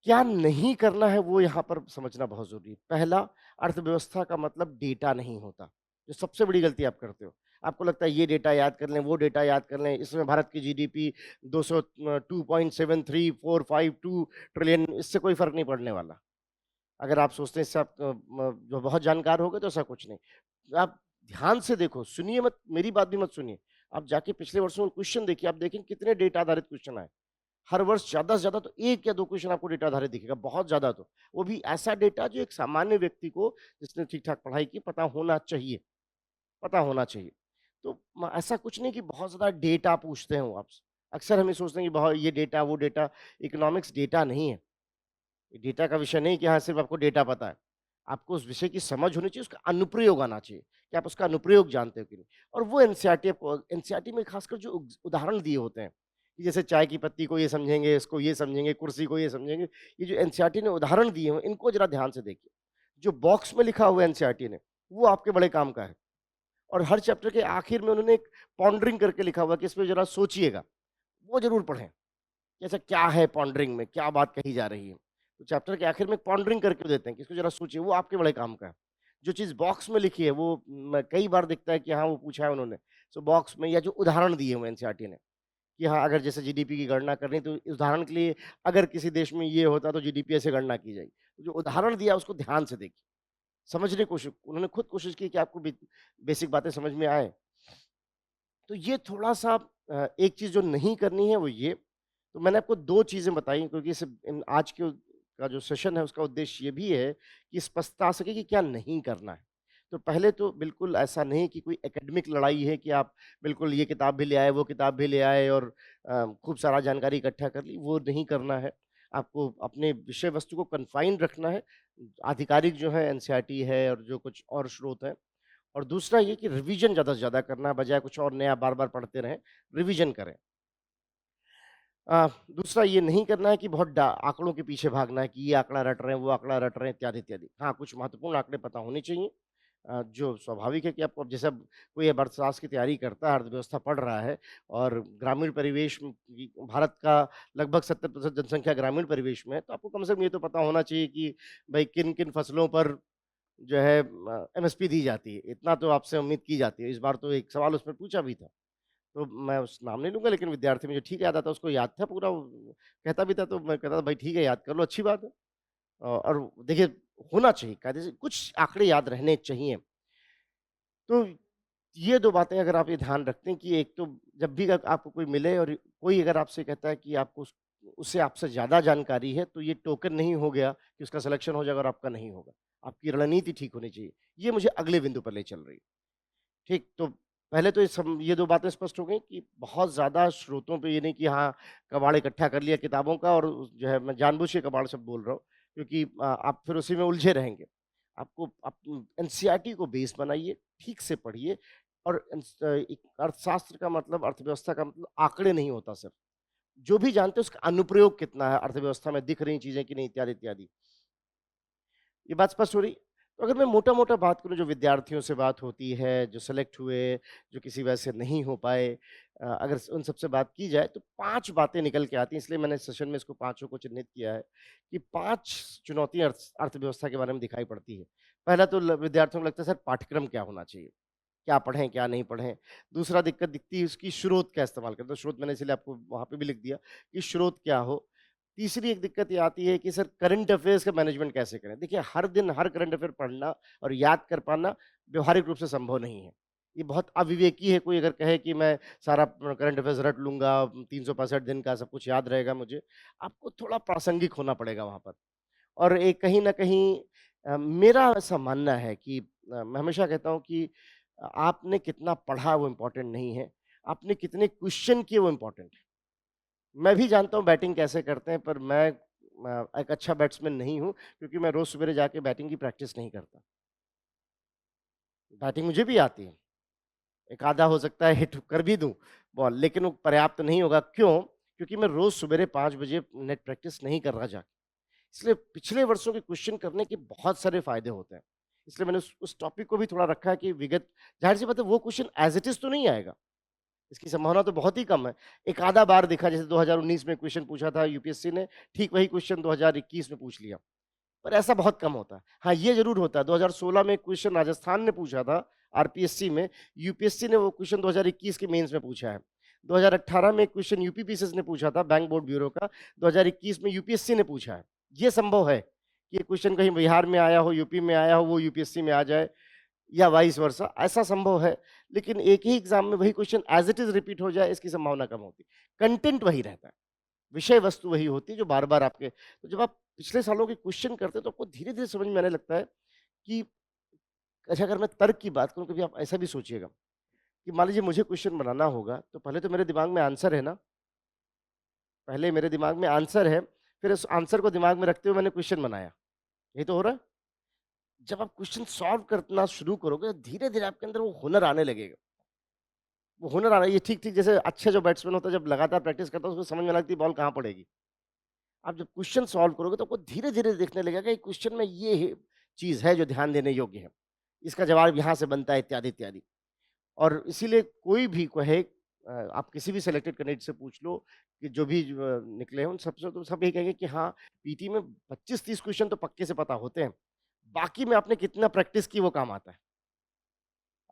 क्या नहीं करना है वो यहाँ पर समझना बहुत ज़रूरी है। पहला, अर्थव्यवस्था का मतलब डेटा नहीं होता, जो सबसे बड़ी गलती आप करते हो। आपको लगता है ये डेटा याद कर लें, वो डेटा याद कर लें, इसमें भारत की जीडीपी 2.734552 ट्रिलियन, इससे कोई फ़र्क नहीं पड़ने वाला। अगर आप सोचते हैं इससे आप जो बहुत जानकार हो गए, तो ऐसा कुछ नहीं। आप ध्यान से देखो, सुनिए मत, मेरी बात भी मत सुनिए। आप जाके पिछले वर्षों में क्वेश्चन देखिए, आप देखेंगे कितने डेटा आधारित क्वेश्चन आए। हर वर्ष ज़्यादा से ज़्यादा तो 1 या 2 क्वेश्चन आपको डेटा आधारित दिखेगा, बहुत ज़्यादा तो। वो भी ऐसा डेटा जो एक सामान्य व्यक्ति को, जिसने ठीक-ठाक पढ़ाई की, पता होना चाहिए, पता होना चाहिए। तो ऐसा कुछ नहीं कि बहुत ज़्यादा डेटा पूछते हैं वो आपसे। अक्सर हम ये सोचते हैं कि बहुत ये डेटा, वो डेटा। इकोनॉमिक्स डेटा नहीं है। ये डेटा का विषय नहीं कि हाँ, सिर्फ़ आपको डेटा पता है। आपको उस विषय की समझ होनी चाहिए, उसका अनुप्रयोग आना चाहिए, कि आप उसका अनुप्रयोग जानते हो कि नहीं। और वो एनसीईआरटी, आपको एनसीईआरटी में खासकर जो उदाहरण दिए होते हैं, कि जैसे चाय की पत्ती को ये समझेंगे, इसको ये समझेंगे, कुर्सी को ये समझेंगे। ये जो एनसीईआरटी ने उदाहरण दिए हैं, इनको ज़रा ध्यान से देखिए। जो बॉक्स में लिखा हुआ है एनसीईआरटी ने, वो आपके बड़े काम का है। और हर चैप्टर के आखिर में उन्होंने एक पॉन्डरिंग करके लिखा हुआ है कि इसमें ज़रा सोचिएगा, वो ज़रूर पढ़ें। कि अच्छा क्या है पॉन्डरिंग में, क्या बात कही जा रही है। तो चैप्टर के आखिर में पॉन्डरिंग करके देते हैं कि इसको जरा सोचिए, वो आपके बड़े काम का है। जो चीज़ बॉक्स में लिखी है वो कई बार दिखता है कि हाँ, वो पूछा है उन्होंने। सो बॉक्स में या जो उदाहरण दिए हुए हैं एनसीईआरटी ने कि हाँ, अगर जैसे जीडीपी की गणना करनी तो इस उदाहरण के लिए अगर किसी देश में ये होता तो जीडीपी ऐसे गणना की जाएगी। तो जो उदाहरण दिया उसको ध्यान से देखिए, समझने की कोशिश उन्होंने खुद कोशिश की कि आपको बेसिक बातें समझ में आए। तो ये थोड़ा-सा एक चीज़ जो नहीं करनी है वो ये, तो मैंने आपको 2 चीज़ें बताई क्योंकि इस इन आज के का जो सेशन है उसका उद्देश्य ये भी है कि स्पष्टता आ सके कि क्या नहीं करना है। तो पहले तो बिल्कुल ऐसा नहीं कि कोई एकेडमिक लड़ाई है कि आप बिल्कुल ये किताब भी ले आए, वो किताब भी ले आए और खूब सारा जानकारी इकट्ठा कर ली, वो नहीं करना है। आपको अपने विषय वस्तु को कन्फाइन्ड रखना है। आधिकारिक जो है एनसीईआरटी है और जो कुछ और स्रोत हैं और दूसरा ये कि रिवीजन ज़्यादा से ज़्यादा करना बजाय कुछ और नया बार-बार पढ़ते रहें, रिवीजन करें। दूसरा ये नहीं करना है कि बहुत आंकड़ों के पीछे भागना है कि ये आंकड़ा रट रहे हैं, वो आंकड़ा रट रहे हैं इत्यादि, इत्यादि। हाँ, कुछ महत्वपूर्ण आंकड़े पता होने चाहिए जो स्वाभाविक है कि आपको अब जैसे अब कोई अब अर्थशास्त्र की तैयारी करता है, अर्थव्यवस्था पढ़ रहा है और ग्रामीण परिवेश भारत का लगभग 70% जनसंख्या ग्रामीण परिवेश में है, तो आपको कम से कम ये तो पता होना चाहिए कि भई किन-किन फसलों पर जो है एमएसपी दी जाती है। इतना तो आपसे उम्मीद की जाती है। इस बार तो एक सवाल उसमें पूछा भी था। तो मैं उस नाम नहीं लूँगा लेकिन विद्यार्थी मुझे ठीक याद आता, उसको याद था पूरा वो कहता भी था तो मैं कहता था भाई ठीक है याद कर लो अच्छी बात है। और देखिए होना चाहिए कायदे से कुछ आंकड़े याद रहने चाहिए। तो ये 2 बातें अगर आप ये ध्यान रखते हैं कि एक तो जब भी अग आपको कोई मिले और कोई अगर आपसे कहता है कि आपको उससे आपसे ज़्यादा जानकारी है, तो ये टोकन नहीं हो गया कि उसका सिलेक्शन हो जाएगा और आपका नहीं होगा। आपकी रणनीति ठीक होनी चाहिए। ये मुझे अगले बिंदु पर ले चल रही है। ठीक, तो पहले तो ये 2 बातें स्पष्ट हो गई कि बहुत ज़्यादा स्रोतों पे ये नहीं कि हाँ, कबाड़ इकट्ठा कर लिया किताबों का और जो है मैं जानबूझ के कबाड़ शब्द बोल रहा हूँ, क्योंकि आप फिर उसी में उलझे रहेंगे। आपको एनसीईआरटी को बेस बनाइए, ठीक से पढ़िए और एक अर्थशास्त्र का मतलब अर्थव्यवस्था का मतलब आंकड़े नहीं होता सिर्फ। जो भी जानते हैं उसका अनुप्रयोग कितना है अर्थव्यवस्था में दिख रही चीज़ें कि नहीं इत्यादि, इत्यादि। ये बात स्पष्ट हो रही? तो अगर मैं मोटा-मोटा बात करूँ जो विद्यार्थियों से बात होती है, जो सेलेक्ट हुए, जो किसी वजह से नहीं हो पाए अगर उन सबसे बात की जाए तो 5 बातें निकल के आती हैं, इसलिए मैंने सेशन में इसको पाँचों को चिन्हित किया है कि 5 चुनौतियाँ अर्थव्यवस्था के बारे में दिखाई पड़ती है। पहला तो ल विद्यार्थियों को लगता है सर पाठ्यक्रम क्या होना चाहिए? क्या पढ़ें, क्या नहीं पढ़ें? दूसरा दिक्कत दिखती है उसकी स्रोत क्या इस्तेमाल करें? तो स्रोत मैंने इसलिए आपको वहाँ पे भी लिख दिया कि स्रोत क्या हो? तीसरी एक दिक्कत ये आती है कि सर करंट अफेयर्स का मैनेजमेंट कैसे करें? देखिए हर दिन हर करंट अफेयर पढ़ना और याद कर पाना व्यावहारिक रूप से संभव नहीं है। ये बहुत अविवेकी है कोई अगर कहे कि मैं सारा करंट अफेयर्स रट लूँगा, 365 दिन का सब कुछ याद रहेगा मुझे। आपको थोड़ा प्रासंगिक होना पड़ेगा वहाँ पर। और एक कहीं न कहीं मेरा ऐसा मानना है कि मैं हमेशा कहता हूँ कि आपने कितना पढ़ा वो इम्पोर्टेंट नहीं है, आपने कितने क्वेश्चन किए वो इम्पोर्टेंट है। मैं भी जानता हूँ बैटिंग कैसे करते हैं पर मैं एक अच्छा बैट्समैन नहीं हूँ क्योंकि मैं रोज़ सवेरे जाके बैटिंग की प्रैक्टिस नहीं करता। बैटिंग मुझे भी आती है, एक आधा हो सकता है हिट कर भी दूँ बॉल लेकिन वो पर्याप्त नहीं होगा, क्यों? क्योंकि मैं रोज़ सवेरे 5 बजे नेट प्रैक्टिस नहीं कर रहा जाके। इसलिए पिछले वर्षों के क्वेश्चन करने के बहुत सारे फ़ायदे होते हैं। इसलिए मैंने उस टॉपिक को भी थोड़ा रखा है कि विगत ज़ाहिर-सी बात है वो क्वेश्चन एज़ इट इज़ तो नहीं आएगा। इसकी संभावना तो बहुत ही कम है। एक आधा बार देखा जैसे 2019 में क्वेश्चन पूछा था यूपीएससी ने, ठीक वही क्वेश्चन 2021 में पूछ लिया। पर ऐसा बहुत कम होता है। हाँ, ये ज़रूर होता है 2016 में क्वेश्चन राजस्थान ने पूछा था आरपीएससी में, यूपीएससी ने वो क्वेश्चन 2021 के मेंस में पूछा है। 2018 में क्वेश्चन यूपीपीसीएस ने पूछा था बैंक बोर्ड ब्यूरो का, 2021 में यूपीएससी ने पूछा है। ये संभव है कि ये क्वेश्चन कहीं बिहार में आया हो, यूपी में आया हो, वो यूपीएससी में आ जाए या वाइस वर्सा, ऐसा संभव है। लेकिन एक ही एग्ज़ाम में वही question as it is repeat हो जाए, इसकी संभावना कम होती है। कंटेंट वही रहता है, विषय वस्तु वही होती है जो बार-बार आपके तो जब आप पिछले सालों के क्वेश्चन करते हैं तो आपको धीरे-धीरे समझ में आने लगता है कि अच्छा अगर मैं तर्क की बात करूँ, कभी आप ऐसा भी सोचिएगा कि मान लीजिए मुझे क्वेश्चन बनाना होगा, तो पहले तो मेरे दिमाग में आंसर है ना, पहले मेरे दिमाग में आंसर है, फिर उस आंसर को दिमाग में रखते हुए मैंने क्वेश्चन बनाया। यही तो हो रहा है? जब आप क्वेश्चन सॉल्व करना शुरू करोगे, धीरे-धीरे आपके अंदर वो हुनर आने लगेगा। वो हुनर आ रहा है, ये ठीक-ठीक जैसे अच्छा जो बैट्समैन होता है, जब लगातार प्रैक्टिस करता है, उसको समझ में लगती है बॉल कहाँ पड़ेगी। आप जब क्वेश्चन सॉल्व करोगे, तो आपको धीरे-धीरे दिखने लगेगा कि क्वेश्चन में ये चीज़ है जो ध्यान देने योग्य है। इसका जवाब यहाँ से बनता है इत्यादि, इत्यादि। और इसीलिए कोई भी कहे आप किसी भी सिलेक्टेड कैंडिडेट से पूछ लो कि जो भी निकले हैं उन सबसे, तो सब यही कहेंगे कि हाँ, पीटी में 25-30 क्वेश्चन तो पक्के से पता होते हैं। बाकी में आपने कितना प्रैक्टिस की वो काम आता है।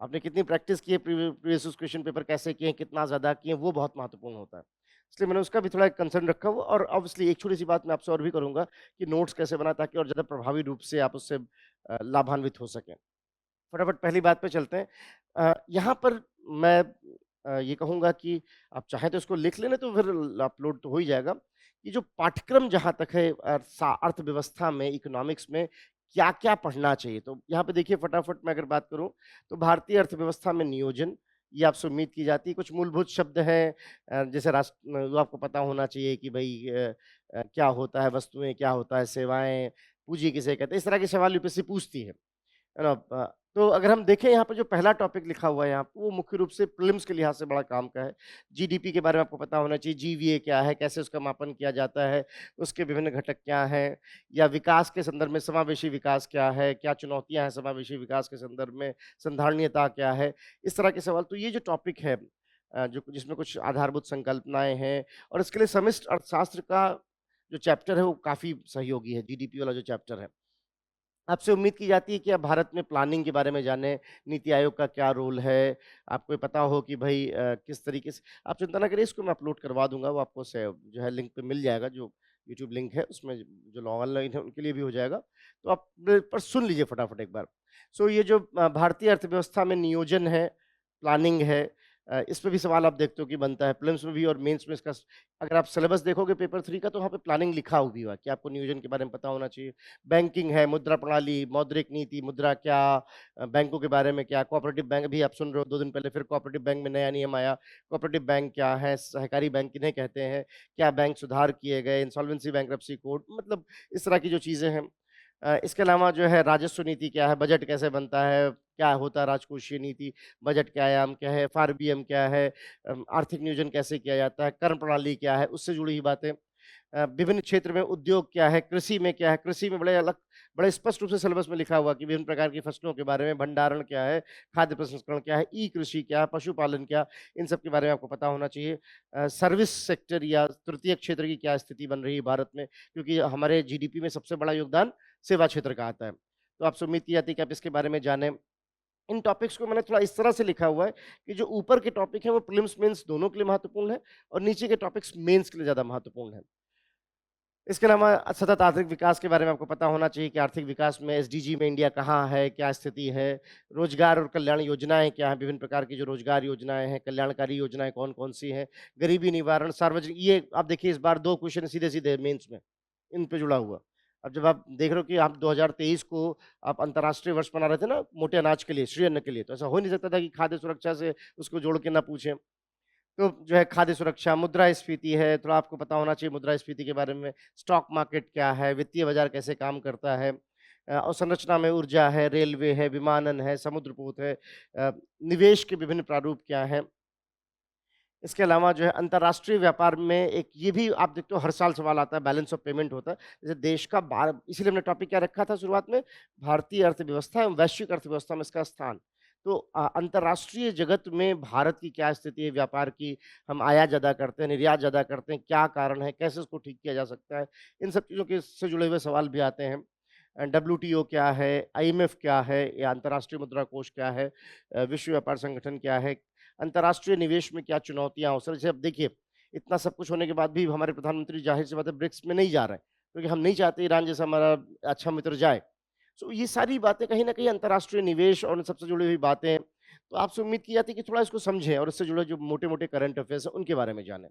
आपने कितनी प्रैक्टिस की है, प्रीवियस क्वेश्चन पेपर कैसे किए हैं, कितना ज़्यादा किए हैं, वो बहुत महत्वपूर्ण होता है। इसलिए मैंने उसका भी थोड़ा एक कंसर्न रखा हुआ, और ऑब्वियसली एक छोटी-सी बात मैं आपसे और भी करूँगा कि नोट्स कैसे बनाएँ ताकि और ज़्यादा प्रभावी रूप से आप उससे लाभान्वित हो सकें। फटाफट पहली बात पे चलते हैं। यहाँ पर मैं ये कहूँगा कि आप चाहें तो इसको लिख लें, नहीं तो फिर अपलोड तो हो ही जाएगा, कि जो पाठ्यक्रम जहाँ तक है अर्थव्यवस्था में, इकोनॉमिक्स में क्या-क्या पढ़ना चाहिए। तो यहाँ पे देखिए फटाफट मैं अगर बात करूँ, तो भारतीय अर्थव्यवस्था में नियोजन, ये आपसे उम्मीद की जाती है। कुछ मूलभूत शब्द हैं, जैसे वो आपको पता होना चाहिए कि भई क्या होता है वस्तुएँ, क्या होता है सेवाएँ, पूँजी किसे कहते हैं, इस तरह के सवाल यूपीएससी पूछती है। है ना? तो अगर हम देखें यहाँ पे जो पहला टॉपिक लिखा हुआ है यहाँ पे, वो मुख्य रूप से प्रीलिम्स के लिहाज से बड़ा काम का है। जीडीपी के बारे में आपको पता होना चाहिए, जीवीए क्या है, कैसे उसका मापन किया जाता है, उसके विभिन्न घटक क्या हैं, या विकास के संदर्भ में समावेशी विकास क्या है, क्या चुनौतियाँ हैं समावेशी विकास के संदर्भ में, संधारणीयता क्या है, इस तरह के सवाल। तो ये जो टॉपिक है, जो जिसमें कुछ आधारभूत संकल्पनाएँ हैं, और इसके लिए समष्टि अर्थशास्त्र का जो चैप्टर है वो काफ़ी सहयोगी है, जीडीपी वाला जो चैप्टर है। आपसे उम्मीद की जाती है कि आप भारत में प्लानिंग के बारे में जानें, नीति आयोग का क्या रोल है, आपको ये पता हो कि भई किस तरीके से, आप चिंता ना करिए, इसको मैं अपलोड करवा दूँगा, वो आपको जो है लिंक पे मिल जाएगा, जो यूट्यूब लिंक है उसमें, जो ऑनलाइन है उनके लिए भी हो जाएगा। तो आप पर सुन लीजिए फटाफट एक बार। सो ये जो भारतीय अर्थव्यवस्था में नियोजन है, प्लानिंग है, इस पे भी सवाल आप देखते हो कि बनता है, प्रीलिम्स में भी और मेंस में इसका अगर आप सिलेबस देखोगे पेपर 3 का, तो वहाँ पे प्लानिंग लिखा हुआ भी हुआ है कि आपको नियोजन के बारे में पता होना चाहिए। बैंकिंग है, मुद्रा प्रणाली, मौद्रिक नीति, मुद्रा क्या, बैंकों के बारे में क्या, कोऑपरेटिव बैंक भी आप सुन रहे हो, 2 दिन पहले फिर कोऑपरेटिव बैंक में नया नियम आया। कोऑपरेटिव बैंक क्या है, सहकारी बैंक किन्हें कहते हैं, क्या बैंक सुधार किए गए, इंसॉल्वेंसी बैंक्रप्सी कोड, मतलब इस तरह की जो चीज़ें हैं। इसके अलावा जो है राजस्व नीति क्या है, बजट कैसे बनता है, क्या होता है राजकोषीय नीति, बजट के आयाम क्या है, एफआरबीएम क्या है, आर्थिक नियोजन कैसे किया जाता है, कर प्रणाली क्या है, उससे जुड़ी हुई बातें। विभिन्न क्षेत्र में उद्योग क्या है, कृषि में क्या है, कृषि में बड़े स्पष्ट रूप से सिलेबस में लिखा हुआ कि विभिन्न प्रकार की फसलों के बारे में, भंडारण क्या है, खाद्य प्रसंस्करण क्या है, ई कृषि क्या है, पशुपालन क्या, इन सब के बारे में आपको पता होना चाहिए। सर्विस सेक्टर या तृतीय क्षेत्र की क्या स्थिति बन रही है भारत में, क्योंकि हमारे जीडीपी में सबसे बड़ा योगदान सेवा क्षेत्र का आता है। तो आपसे उम्मीद की जाती है कि आप इसके बारे में जानें। इन टॉपिक्स को मैंने थोड़ा इस तरह से लिखा हुआ है कि जो ऊपर के टॉपिक हैं वो प्रीलिम्स मेंस दोनों के लिए महत्वपूर्ण है, और नीचे के टॉपिक्स मेंस के लिए ज़्यादा महत्वपूर्ण है। इसके अलावा सतत आर्थिक विकास के बारे में आपको पता होना चाहिए कि आर्थिक विकास में एसडीजी में इंडिया कहाँ है, क्या स्थिति है, रोजगार और कल्याण योजनाएं क्या हैं, विभिन्न प्रकार की जो रोजगार योजनाएं हैं, कल्याणकारी योजनाएं कौन-कौन सी हैं, गरीबी निवारण, सार्वजनिक, ये आप देखिए इस बार 2 क्वेश्चन सीधे-सीधे मेंस में, इन पे जुड़ा हुआ। अब जब आप देख रहे हो कि आप 2023 को आप अंतर्राष्ट्रीय वर्ष मना रहे थे ना मोटे अनाज के लिए, श्री अन्न के लिए, तो ऐसा हो नहीं सकता था कि खाद्य सुरक्षा से उसको जोड़ के ना पूछें। तो जो है खाद्य सुरक्षा, मुद्रास्फीति है, थोड़ा आपको पता होना चाहिए मुद्रास्फीति के बारे में, स्टॉक मार्केट क्या है, वित्तीय बाजार कैसे काम करता है, अवसंरचना में ऊर्जा है, रेलवे है, विमानन है, समुद्रपोत है, निवेश के विभिन्न प्रारूप क्या हैं। इसके अलावा जो है अंतर्राष्ट्रीय व्यापार में एक ये भी आप देखते हो हर साल सवाल आता है, बैलेंस ऑफ पेमेंट होता है। जैसे देश का इसीलिए हमने टॉपिक क्या रखा था शुरुआत में, भारतीय अर्थव्यवस्था एवं वैश्विक अर्थव्यवस्था में इसका स्थान। तो अंतर्राष्ट्रीय जगत में भारत की क्या स्थिति है व्यापार की, हम आयात ज़्यादा करते हैं, निर्यात ज़्यादा करते हैं, क्या कारण है, कैसे उसको ठीक किया जा सकता है, इन सब चीज़ों के से जुड़े हुए सवाल भी आते हैं। डब्ल्यूटीओ क्या है, आईएमएफ क्या है, या अंतर्राष्ट्रीय मुद्रा कोष क्या है, विश्व व्यापार संगठन क्या है, अंतर्राष्ट्रीय निवेश में क्या चुनौतियाँ अवसर, जैसे अब देखिए इतना सब कुछ होने के बाद भी हमारे प्रधानमंत्री जाहिर सी बात है ब्रिक्स में नहीं जा रहे हैं, क्योंकि हम नहीं चाहते ईरान जैसा हमारा अच्छा मित्र जाए। सो ये सारी बातें कहीं ना कहीं अंतर्राष्ट्रीय निवेश और उन सबसे जुड़ी हुई बातें हैं। तो आपसे उम्मीद की जाती है कि थोड़ा इसको समझें और इससे जुड़े जो मोटे मोटे करंट अफेयर्स हैं उनके बारे में जानें।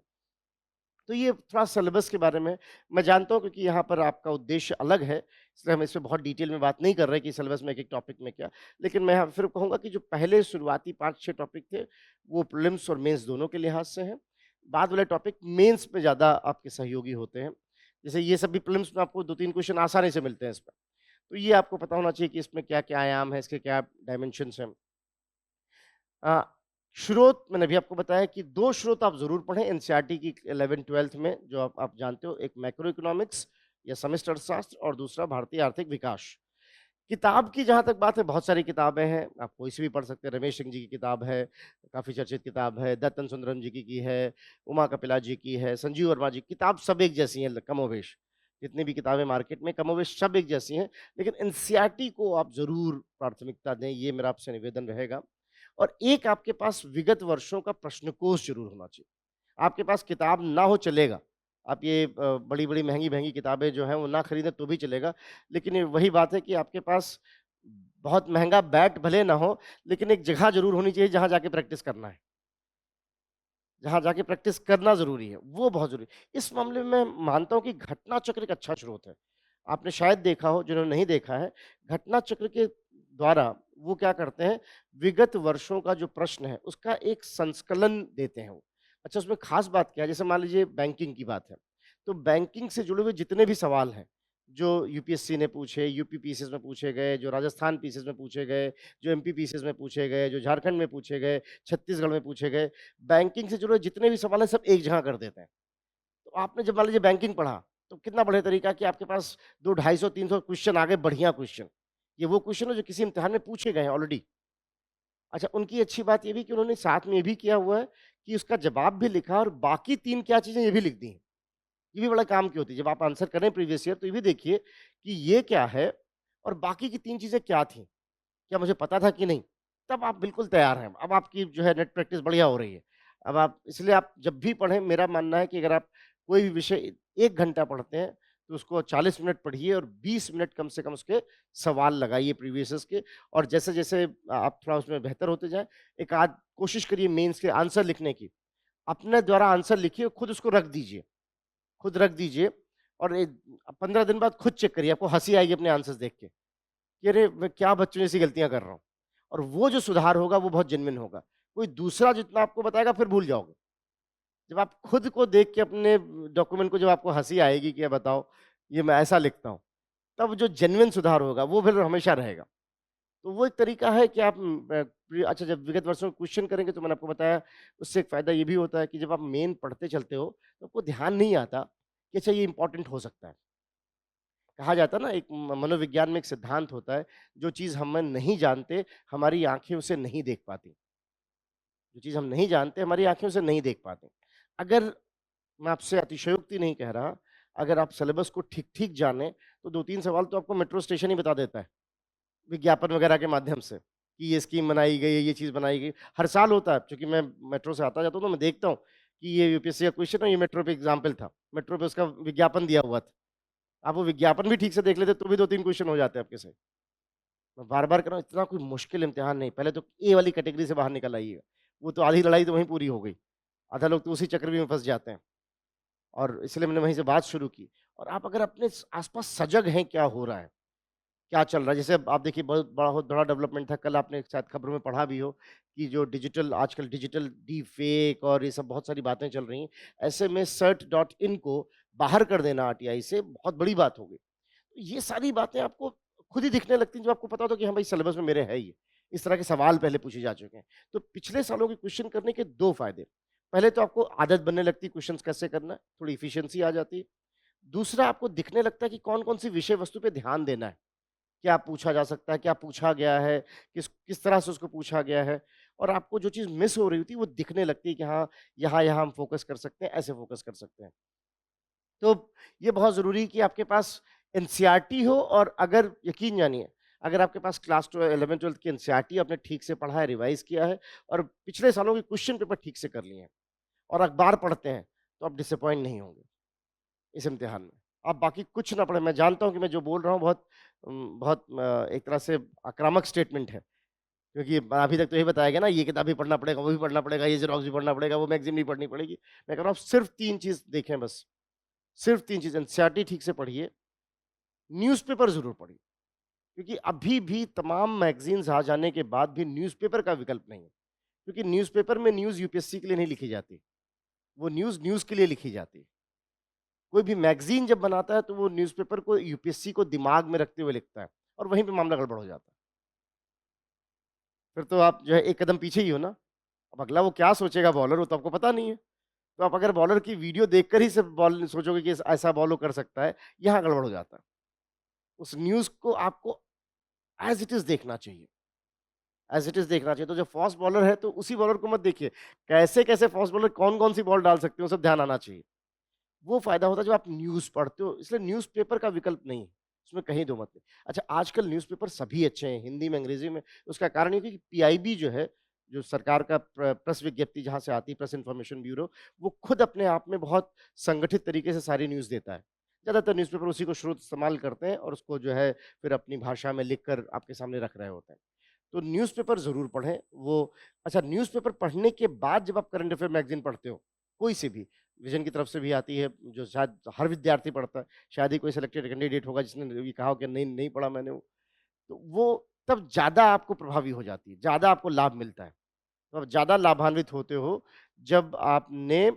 तो ये थोड़ा सिलेबस के बारे में मैं जानता हूँ, क्योंकि यहाँ पर आपका उद्देश्य अलग है, इसलिए हम इस पे बहुत डिटेल में बात नहीं कर रहे कि सिलेबस में एक-एक टॉपिक में क्या। लेकिन मैं यहाँ फिर कहूँगा कि जो पहले शुरुआती 5-6 टॉपिक थे, वो प्रीलिम्स और मेंस दोनों के लिहाज से हैं। बाद वाले टॉपिक मेंस में ज़्यादा आपके सहयोगी होते हैं। जैसे ये सब भी प्रीलिम्स में आपको 2-3 क्वेश्चन आसानी से मिलते हैं इसमें। तो ये आपको पता होना चाहिए कि इसमें क्या-क्या आयाम है, इसके क्या डायमेंशन्स हैं। अ, स्रोत मैंने अभी आपको बताया कि 2 स्रोत आप ज़रूर पढ़ें एनसीईआरटी की 11th-12th में, जो आप जानते हो, एक मैक्रो इकोनॉमिक्स या समष्टि अर्थशास्त्र और दूसरा भारतीय आर्थिक विकास। किताब की जहाँ तक बात है, बहुत सारी किताबें हैं, आप कोई सी भी पढ़ सकते हैं। रमेश सिंह जी की किताब है, काफ़ी चर्चित किताब है, दत्तन सुंदरम जी की है, उमा कपिला जी की है, संजीव वर्मा जी की किताब सब एक जैसी हैं कमोबेश। जितनी भी किताबें मार्केट में कमोबेश सब एक जैसी हैं, लेकिन एनसीईआरटी को आप ज़रूर प्राथमिकता दें, ये मेरा आपसे निवेदन रहेगा। और एक आपके पास विगत वर्षों का प्रश्नकोश ज़रूर होना चाहिए। आपके पास किताब ना हो चलेगा, आप ये बड़ी-बड़ी महँगी-महँगी किताबें जो हैं वो ना खरीदें तो भी चलेगा, लेकिन ये वही बात है कि आपके पास बहुत महँगा बैट भले ना हो, लेकिन एक जगह ज़रूर होनी चाहिए जहाँ जाके प्रैक्टिस करना है। जहाँ जाके प्रैक्टिस करना ज़रूरी है, वो बहुत ज़रूरी है। इस मामले में मैं मानता हूँ कि घटना चक्र एक अच्छा स्रोत है। आपने शायद देखा हो, जिन्होंने नहीं देखा है, घटना चक्र के द्वारा वो क्या करते हैं, विगत वर्षों का जो प्रश्न है, उसका एक संस्कलन देते हैं वो। अच्छा, उसमें ख़ास बात क्या है, जैसे मान लीजिए बैंकिंग की बात है, तो बैंकिंग से जुड़े हुए जितने भी सवाल हैं, जो यूपीएससी ने पूछे, यूपी पीसीएस में पूछे गए, जो राजस्थान पीसीएस में पूछे गए, जो एमपी पीसीएस में पूछे गए, जो झारखंड में पूछे गए, छत्तीसगढ़ में पूछे गए, बैंकिंग से जुड़े जितने भी सवाल हैं सब एक जगह कर देते हैं। तो आपने जब मान लीजिए बैंकिंग पढ़ा, तो कितना बढ़िया तरीका कि आपके पास 2 250 300 क्वेश्चन आ गए, बढ़िया क्वेश्चन। ये वो क्वेश्चन है जो किसी इम्तिहान में पूछे गए हैं ऑलरेडी। अच्छा, उनकी अच्छी बात ये भी कि उन्होंने साथ में ये भी किया हुआ है कि उसका जवाब भी लिखा और बाकी 3 क्या चीज़ें ये भी लिख दी हैं। ये भी बड़ा काम की होती है। जब आप आंसर कर रहे हैं प्रीवियस ईयर तो ये भी देखिए कि ये क्या है और बाकी की 3 चीज़ें क्या थी? क्या मुझे पता था कि नहीं? तब आप बिल्कुल तैयार हैं। अब आपकी जो है नेट प्रैक्टिस बढ़िया हो रही है। अब आप इसलिए आप जब भी पढ़ें, मेरा मानना है कि अगर आप कोई भी विषय 1 घंटा पढ़ते हैं, तो उसको 40 मिनट पढ़िए और 20 मिनट कम से कम उसके सवाल लगाइए प्रीवियस ईयर्स के। और जैसे-जैसे आप थोड़ा उसमें बेहतर होते जाएँ, एक आध कोशिश करिए मेंस के आंसर लिखने की। अपने द्वारा आंसर लिखिए, खुद उसको रख दीजिए। खुद रख दीजिए और 15 दिन बाद खुद चेक करिए, आपको हँसी आएगी अपने आंसर्स देख के। कि अरे! मैं क्या बच्चों जैसी गलतियाँ कर रहा हूँ। और वो जो सुधार होगा वो बहुत जेन्युइन होगा। कोई दूसरा जितना आपको बताएगा फिर भूल जाओगे। जब आप खुद को देख के अपने डॉक्यूमेंट को जब आपको हँसी आएगी कि बताओ ये मैं ऐसा लिखता हूँ, तब जो जेन्युइन सुधार होगा वो फिर हमेशा रहेगा। तो वो एक तरीका है कि आप अच्छा, जब विगत वर्षों में क्वेश्चन करेंगे तो मैंने आपको बताया, उससे एक फ़ायदा ये भी होता है कि जब आप मेन पढ़ते चलते हो तो आपको ध्यान नहीं आता कि अच्छा ये इम्पोर्टेंट हो सकता है। कहा जाता है ना, एक मनोविज्ञान में एक सिद्धांत होता है, जो चीज़ हम नहीं जानते, हमारी आँखें उसे नहीं देख पाती। जो चीज़ हम नहीं जानते, हमारी आँखें उसे नहीं देख पाती। अगर मैं आपसे अतिशयोक्ति नहीं कह रहा, अगर आप सिलेबस को ठीक-ठीक जानें, तो 2-3 सवाल तो आपको मेट्रो स्टेशन ही बता देता है, विज्ञापन वगैरह के माध्यम से, कि ये स्कीम बनाई गई है, ये चीज़ बनाई गई। हर साल होता है, चूँकि मैं मेट्रो से आता-जाता हूँ, तो मैं देखता हूँ कि ये यूपीएससी का क्वेश्चन है, ये मेट्रो पे एग्ज़ाम्पल था। मेट्रो पे उसका विज्ञापन दिया हुआ था। आप वो विज्ञापन भी ठीक से देख लेते, तो भी 2-3 क्वेश्चन हो जाते हैं आपके सही। मैं बार-बार कह रहा हूँ, इतना कोई मुश्किल इम्तिहान नहीं, पहले तो ए वाली कैटेगरी से बाहर निकल आइएगा। वो तो आधी लड़ाई तो वहीं पूरी हो गई। आधा लोग तो उसी चक्रव्यूह में फँस जाते हैं और इसलिए मैंने वहीं से बात शुरू की। और आप अगर अपने आस-पास सजग हैं क्या हो रहा है, क्या चल रहा है? जैसे अब आप देखिए बहुत बड़ा डेवलपमेंट था, कल आपने शायद खबरों में पढ़ा भी हो कि जो आजकल डिजिटल डीप फेक और ये सब बहुत सारी बातें चल रही हैं। ऐसे में सर्ट.इन को बाहर कर देना आरटीआई से बहुत बड़ी बात हो गई। तो ये सारी बातें आपको खुद ही दिखने लगती हैं, जब आपको पता होता है कि हाँ भाई, सिलेबस में मेरे है ये। इस तरह के सवाल पहले पूछे जा चुके हैं। तो पिछले सालों के क्वेश्चन करने के 2 फ़ायदे। पहले तो आपको आदत बनने लगती है क्वेश्चंस कैसे करना है, थोड़ी एफिशिएंसी आ जाती है। दूसरा, आपको दिखने लगता है कि कौन-कौन सी विषय वस्तु पे ध्यान देना है। क्या पूछा जा सकता है, क्या पूछा गया है, किस किस तरह से उसको पूछा गया है। और आपको जो चीज़ मिस हो रही होती है वो दिखने लगती है कि हाँ, यहाँ-यहाँ हम फ़ोकस कर सकते हैं, ऐसे फ़ोकस कर सकते हैं। तो ये बहुत ज़रूरी है कि आपके पास एनसीईआरटी हो। और अगर यकीन जानिए, अगर आपके पास क्लास 11th-12th की एनसीईआरटी आपने ठीक से पढ़ा है, रिवाइज़ किया है और पिछले सालों के क्वेश्चन पेपर ठीक से कर लिए हैं और अखबार पढ़ते हैं, तो आप डिसअपॉइंट नहीं होंगे इस इम्तिहान में। आप बाकी कुछ ना पढ़ें, मैं जानता हूँ कि मैं जो बोल रहा हूँ बहुत एक तरह से आक्रामक स्टेटमेंट है। क्योंकि अभी तक तो यही बताया गया ना, ये किताब भी पढ़ना पड़ेगा, वो भी पढ़ना पड़ेगा, ये ज़ेरॉक्स भी पढ़ना पड़ेगा, वो मैगज़ीन भी पढ़नी पड़ेगी। मैं कह रहा हूँ सिर्फ़ 3 चीज़ देखें बस, सिर्फ़ 3 चीज़। एनसीईआरटी ठीक से पढ़िए, न्यूज़पेपर ज़रूर पढ़िए, क्योंकि अभी भी तमाम मैगज़ीन्स आ जाने के बाद भी न्यूज़पेपर का विकल्प नहीं है। क्योंकि न्यूज़पेपर में न्यूज़ यूपीएससी के लिए नहीं लिखी जाती, वो न्यूज़ न्यूज़ के लिए लिखी जाती है। कोई भी मैगज़ीन जब बनाता है तो वो न्यूज़पेपर को यूपीएससी को दिमाग में रखते हुए लिखता है और वहीं पे मामला गड़बड़ हो जाता है। फिर तो आप जो है एक कदम पीछे ही हो ना। अब अगला वो क्या सोचेगा बॉलर, वो तो आपको पता नहीं है। तो आप अगर बॉलर की वीडियो देखकर ही सिर्फ़ बॉल सोचोगे कि ऐसा बॉल वो कर सकता है, यहाँ गड़बड़ हो जाता है। उस न्यूज़ को आपको एज़ इट इज़ देखना चाहिए, एज़ इट इज़ देखना चाहिए। तो जो फास्ट बॉलर है तो उसी बॉलर को मत देखिए, कैसे-कैसे फास्ट बॉलर कौन-कौन सी बॉल डाल सकते हो, सब ध्यान आना चाहिए। वो फ़ायदा होता है जब आप न्यूज़ पढ़ते हो, इसलिए न्यूज़पेपर का विकल्प नहीं है, उसमें कहीं दो मत नहीं। अच्छा, आजकल न्यूज़पेपर सभी अच्छे हैं, हिंदी में, अंग्रेज़ी में, उसका कारण ये है कि पीआईबी जो है, जो सरकार का प्रेस विज्ञप्ति जहाँ से आती है, प्रेस इन्फॉर्मेशन ब्यूरो, वो खुद अपने आप में बहुत संगठित तरीके से सारी न्यूज़ देता है। ज़्यादातर न्यूज़पेपर उसी को स्रोत इस्तेमाल करते हैं और उसको जो है फिर अपनी भाषा में लिखकर आपके सामने रख रहे होते हैं। तो न्यूज़पेपर ज़रूर पढ़ें, वो अच्छा न्यूज़पेपर पढ़ने के बाद जब आप करंट अफेयर मैगज़ीन पढ़ते हो, कोई सी भी, विज़न की तरफ से भी आती है, जो शायद हर विद्यार्थी पढ़ता है, शायद ही कोई सिलेक्टेड कैंडिडेट होगा जिसने ये कहा हो कि नहीं, नहीं पढ़ा मैंने वो। तो वो तब ज़्यादा आपको प्रभावी हो जाती है, ज़्यादा आपको लाभ मिलता है। तो आप ज़्यादा लाभान्वित होते हो जब आपने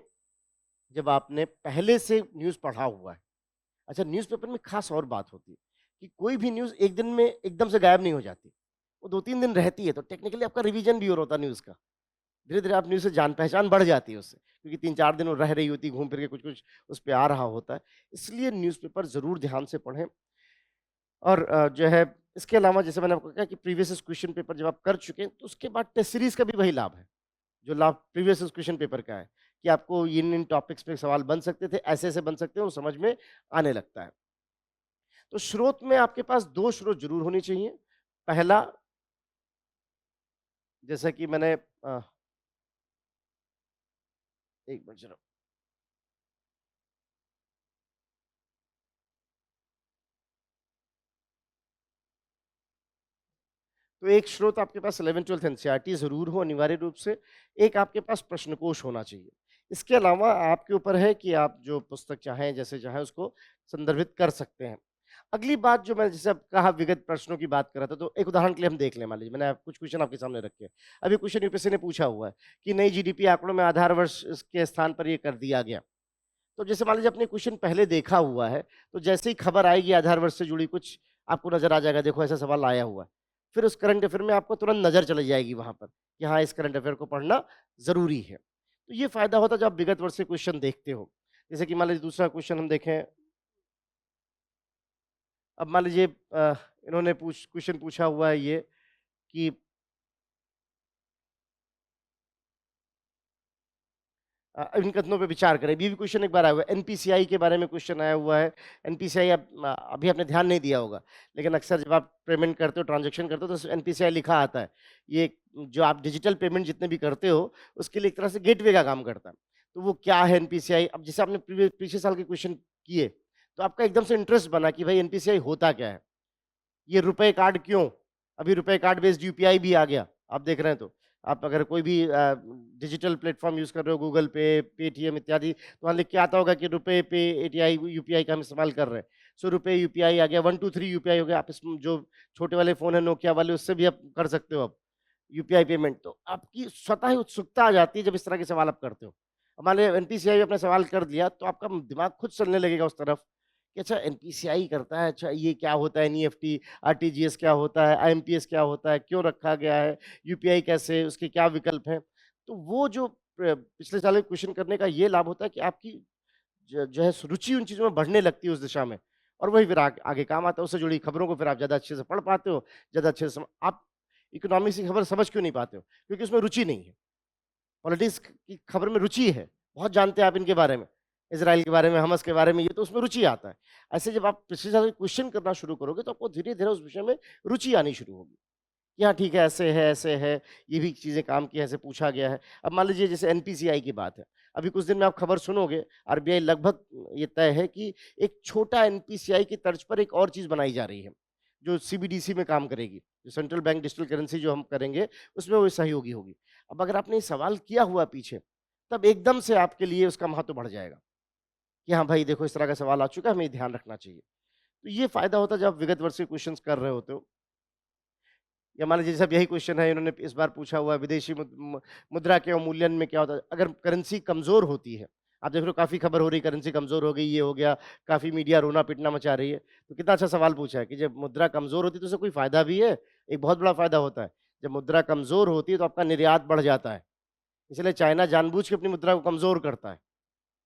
जब आपने पहले से न्यूज़ पढ़ा हुआ है। अच्छा, न्यूज़पेपर में ख़ास और बात होती है कि कोई भी न्यूज़ एक दिन में एकदम से गायब नहीं हो जाती। वो 2-3 दिन रहती है, तो टेक्निकली आपका रिवीजन भी और होता है न्यूज़ का। धीरे-धीरे आप न्यूज़ से जान-पहचान बढ़ जाती है उससे, क्योंकि 3-4 दिन वो रह रही होती है, घूम फिर के कुछ-कुछ उस पे आ रहा होता है। इसलिए न्यूज़पेपर ज़रूर ध्यान से पढ़ें और जो है इसके अलावा जैसे मैंने आपको कहा कि प्रीवियस क्वेश्चन पेपर जब आप कर चुके हैं, तो उसके बाद टेस्ट सीरीज़ का भी वही लाभ है, जो लाभ प्रीवियस क्वेश्चन पेपर का है, कि आपको इन-इन टॉपिक्स पे सवाल बन सकते थे, ऐसे-ऐसे बन सकते हैं, वो समझ में आने लगता है। तो स्रोत में आपके पास 2 स्रोत ज़रूर होने चाहिए। पहला, जैसा कि मैंने 1 मिनट ज़रा। तो एक स्रोत आपके पास 11th-12th एनसीईआरटी ज़रूर हो अनिवार्य रूप से, एक आपके पास प्रश्नकोश होना चाहिए। इसके अलावा आपके ऊपर है कि आप जो पुस्तक चाहें, जैसे चाहें उसको संदर्भित कर सकते हैं। अगली बात जो मैं जैसे अब कहा विगत प्रश्नों की बात कर रहा था, तो एक उदाहरण के लिए हम देख लें, मान लीजिए मैंने कुछ क्वेश्चन आपके सामने रखे हैं। अभी क्वेश्चन यूपीएससी ने पूछा हुआ है कि नई जीडीपी आंकड़ों में आधार वर्ष के स्थान पर ये कर दिया गया। तो जैसे मान लीजिए आपने क्वेश्चन पहले देखा हुआ है, तो जैसे ही खबर आएगी आधार वर्ष से जुड़ी कुछ, आपको नज़र आ जाएगा, देखो ऐसा सवाल आया हुआ है। फिर उस करंट अफेयर में आपको तुरंत नज़र चली जाएगी वहाँ पर, कि हाँ, इस करंट अफेयर को पढ़ना ज़रूरी है। तो ये फ़ायदा होता है जब आप विगत वर्ष से क्वेश्चन देखते हो। जैसे कि मान लीजिए दूसरा क्वेश्चन हम देखें, अब मान लीजिए इन्होंने क्वेश्चन पूछा हुआ है ये कि इन कथनों पे विचार करें। ये भी क्वेश्चन एक बार आया हुआ है। एनपीसीआई के बारे में क्वेश्चन आया हुआ है। एनपीसीआई अभी आपने ध्यान नहीं दिया होगा, लेकिन अक्सर जब आप पेमेंट करते हो, ट्रांज़ैक्शन करते हो, तो एनपीसीआई लिखा आता है। ये जो आप डिजिटल पेमेंट जितने भी करते हो, उसके लिए एक तरह से गेटवे का काम करता है। तो वो क्या है एनपीसीआई? अब जैसे आपने पिछले साल के क्वेश्चन किए, तो आपका एकदम से इंटरेस्ट बना कि भाई एनपीसीआई होता क्या है? ये रुपए कार्ड क्यों? अभी रुपए कार्ड बेस्ड यूपीआई भी आ गया, आप देख रहे हैं तो। आप अगर कोई भी डिजिटल प्लेटफ़ॉर्म यूज़ कर रहे हो, गूगल पे, पेटीएम इत्यादि, तो वहाँ लिख के आता होगा कि रुपए पे एटीआई यूपीआई का हम इस्तेमाल कर रहे हैं। सो रुपए यूपीआई आ गया, 1 2 3 यूपीआई हो गया। आप इसमें जो छोटे वाले फ़ोन है नोकिया वाले, उससे भी आप कर सकते हो अब यूपीआई पेमेंट। तो आपकी स्वतः ही उत्सुकता आ जाती है जब इस तरह के सवाल आप करते हो। अब मान लीजिए एनपीसीआई में आपने सवाल कर दिया, तो आपका दिमाग खुद चलने लगेगा उस तरफ कि अच्छा एनपीसीआई करता है, अच्छा ये क्या होता है एनईएफटी, आरटीजीएस क्या होता है, आईएमपीएस क्या होता है, क्यों रखा गया है, यूपीआई कैसे, उसके क्या विकल्प हैं। तो वो जो पिछले साल के क्वेश्चन करने का ये लाभ होता है कि आपकी जो है रुचि उन चीज़ों में बढ़ने लगती है उस दिशा में, और वही फिर आगे काम आता है। उससे जुड़ी खबरों को फिर आप ज़्यादा अच्छे से पढ़ पाते हो, ज़्यादा अच्छे से आप इकोनॉमिक्स की खबर समझ क्यों नहीं पाते हो? क्योंकि उसमें रुचि नहीं है। पॉलिटिक्स की खबर में रुचि है, बहुत जानते हैं आप इनके बारे में, इज़राइल के बारे में, हमास के बारे में, ये तो उसमें रुचि आता है। ऐसे जब आप पिछले साल के क्वेश्चन करना शुरू करोगे, तो आपको धीरे-धीरे उस विषय में रुचि आनी शुरू होगी। कि हाँ, ठीक है, ऐसे है, ये भी चीज़ें काम की हैं, ऐसे पूछा गया है। अब मान लीजिए जैसे एनपीसीआई की बात है, अभी कुछ दिन में आप खबर सुनोगे, आरबीआई लगभग ये तय है कि एक छोटा एनपीसीआई की तर्ज पर एक और चीज़ बनाई जा रही है, जो सीबीडीसी में काम करेगी। जो सेंट्रल बैंक डिजिटल करेंसी जो हम करेंगे, उसमें वो सहयोगी होगी। अब अगर आपने ये सवाल किया हुआ पीछे, तब एकदम से आपके लिए उसका महत्व बढ़ जाएगा, कि हाँ भाई देखो इस तरह का सवाल आ चुका है, हमें ये ध्यान रखना चाहिए। तो ये फ़ायदा होता है जब आप विगत वर्ष के क्वेश्चन्स कर रहे होते हो। या मान लीजिए जैसे अब यही क्वेश्चन है, इन्होंने इस बार पूछा हुआ है विदेशी मुद्रा के अवमूल्यन में क्या होता है अगर करेंसी कमज़ोर होती है। आप देख रहे हो काफ़ी खबर हो रही है करेंसी कमज़ोर हो गई, ये हो गया, काफ़ी मीडिया रोना-पीटना मचा रही है। तो कितना अच्छा सवाल पूछा है कि जब मुद्रा कमज़ोर होती है तो उससे कोई फ़ायदा भी है, एक बहुत बड़ा फ़ायदा होता है। जब मुद्रा कमज़ोर होती है तो आपका निर्यात बढ़ जाता है। इसलिए चाइना जानबूझ के अपनी मुद्रा को कमज़ोर करता है।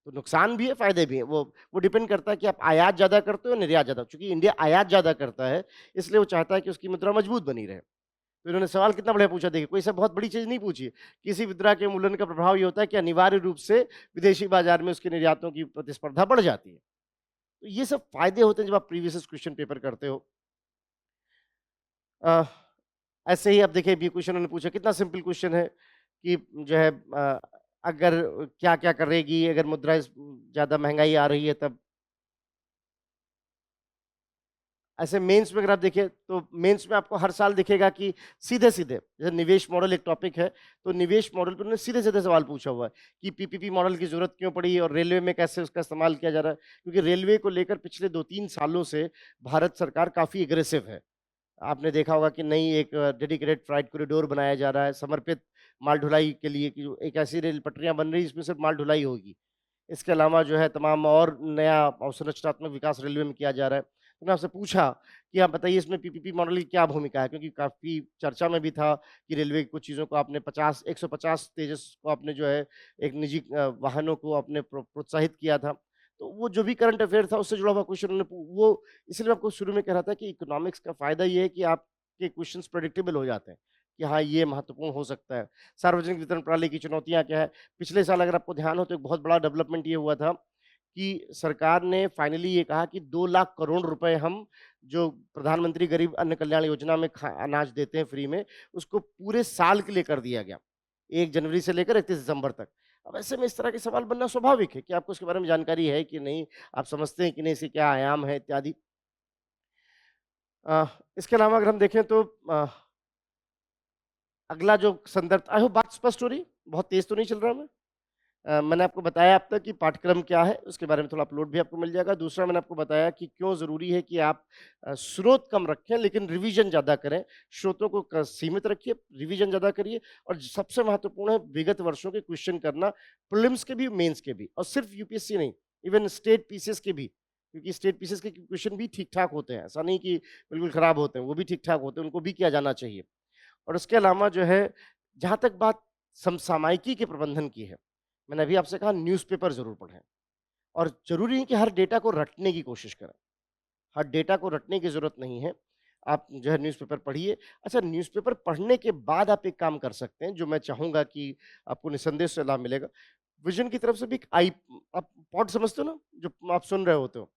तो नुकसान भी है, फ़ायदे भी हैं। वो डिपेंड करता है कि आप आयात ज़्यादा करते हो या निर्यात ज़्यादा। चूँकि इंडिया आयात ज़्यादा करता है, इसलिए वो चाहता है कि उसकी मुद्रा मजबूत बनी रहे। तो इन्होंने सवाल कितना बढ़िया पूछा, देखिए, कोई ऐसा बहुत बड़ी चीज़ नहीं पूछी है। किसी मुद्रा के मूल्यन का प्रभाव ये होता है कि अनिवार्य रूप से विदेशी बाज़ार में उसके निर्यातों की प्रतिस्पर्धा बढ़ जाती है। तो ये सब फ़ायदे होते हैं जब आप प्रीवियस क्वेश्चन पेपर करते हो। अ, ऐसे ही अब देखिए, ये क्वेश्चन उन्होंने पूछा, कितना सिंपल क्वेश्चन है कि जो है अगर क्या-क्या करेगी अगर मुद्रा ज़्यादा महँगाई आ रही है तब? ऐसे मेंस में अगर आप देखिए तो मेंस में आपको हर साल दिखेगा कि सीधे-सीधे, जैसे निवेश मॉडल एक टॉपिक है, तो निवेश मॉडल पे उन्होंने सीधे-सीधे सवाल पूछा हुआ है कि पीपीपी मॉडल की ज़रूरत क्यों पड़ी और रेलवे में कैसे उसका इस्तेमाल किया जा रहा है? क्योंकि रेलवे को लेकर पिछले 2-3 सालों से भारत सरकार काफ़ी एग्रेसिव है। आपने देखा होगा कि नई एक डेडिकेटेड फ्राइट कॉरिडोर बनाया जा रहा है, समर्पित माल ढुलाई के लिए, कि जो एक ऐसी रेल पटरियाँ बन रही है जिसमें सिर्फ माल ढुलाई होगी। इसके अलावा जो है तमाम और नया अवसंरचनात्मक विकास रेलवे में किया जा रहा है। तो मैंने आपसे पूछा कि आप बताइए इसमें पीपीपी मॉडल की क्या भूमिका है? क्योंकि काफ़ी चर्चा में भी था कि रेलवे की कुछ चीज़ों को आपने 150 तेजस को आपने जो है एक निजी वाहनों को आपने प्रोत्साहित किया था। तो वो जो भी करंट अफेयर था उससे जुड़ा हुआ क्वेश्चन उन्होंने वो, इसलिए मैं आपको शुरू में कह रहा था कि इकोनॉमिक्स का फ़ायदा ये है कि आपके क्वेश्चंस प्रेडिक्टेबल हो जाते हैं, कि हाँ, ये महत्वपूर्ण हो सकता है। सार्वजनिक वितरण प्रणाली की चुनौतियाँ क्या है? पिछले साल अगर आपको ध्यान हो तो एक बहुत बड़ा डेवलपमेंट ये हुआ था कि सरकार ने फाइनली ये कहा कि 2 लाख करोड़ रुपए हम जो प्रधानमंत्री गरीब अन्न कल्याण योजना में अनाज देते हैं फ्री में, उसको पूरे साल के लिए कर दिया गया। 1 जनवरी से लेकर 31 दिसंबर तक। अब ऐसे में इस तरह के सवाल बनना स्वाभाविक है कि आपको उसके बारे में जानकारी है कि नहीं, आप समझते हैं कि नहीं, इसके क्या आयाम है इत्यादि। इसके अलावा अगर हम देखें तो अगला जो संदर्भ, आई होप बात स्पष्ट हो रही है? बहुत तेज़ तो नहीं चल रहा मैं? मैंने आपको बताया अब तक कि पाठ्यक्रम क्या है, उसके बारे में थोड़ा अपलोड भी आपको मिल जाएगा। दूसरा मैंने आपको बताया कि क्यों ज़रूरी है कि आप स्रोत कम रखें लेकिन रिवीजन ज़्यादा करें। स्रोतों को सीमित रखिए, रिवीजन ज़्यादा करिए, और सबसे महत्वपूर्ण है विगत वर्षों के क्वेश्चन करना, प्रीलिम्स के भी, मेंस के भी, और सिर्फ यूपीएससी नहीं, इवन स्टेट पीसीएस के भी, क्योंकि स्टेट पीसीएस के क्वेश्चन भी ठीक-ठाक होते हैं। ऐसा नहीं कि बिल्कुल खराब होते हैं, वो भी ठीक-ठाक होते हैं, उनको भी किया जाना चाहिए। और उसके अलावा जो है, जहाँ तक बात समसामयिकी के प्रबंधन की है, मैंने अभी आपसे कहा न्यूज़पेपर ज़रूर पढ़ें, और ज़रूरी नहीं कि हर डेटा को रटने की कोशिश करें। हर डेटा को रटने की ज़रूरत नहीं है। आप जो है न्यूज़पेपर पढ़िए। अच्छा, न्यूज़पेपर पढ़ने के बाद आप एक काम कर सकते हैं, जो मैं चाहूँगा कि आपको निसंदेह से लाभ मिलेगा। विज़न की तरफ से भी एक आप पॉड समझते हो ना, जो आप सुन रहे होते हो?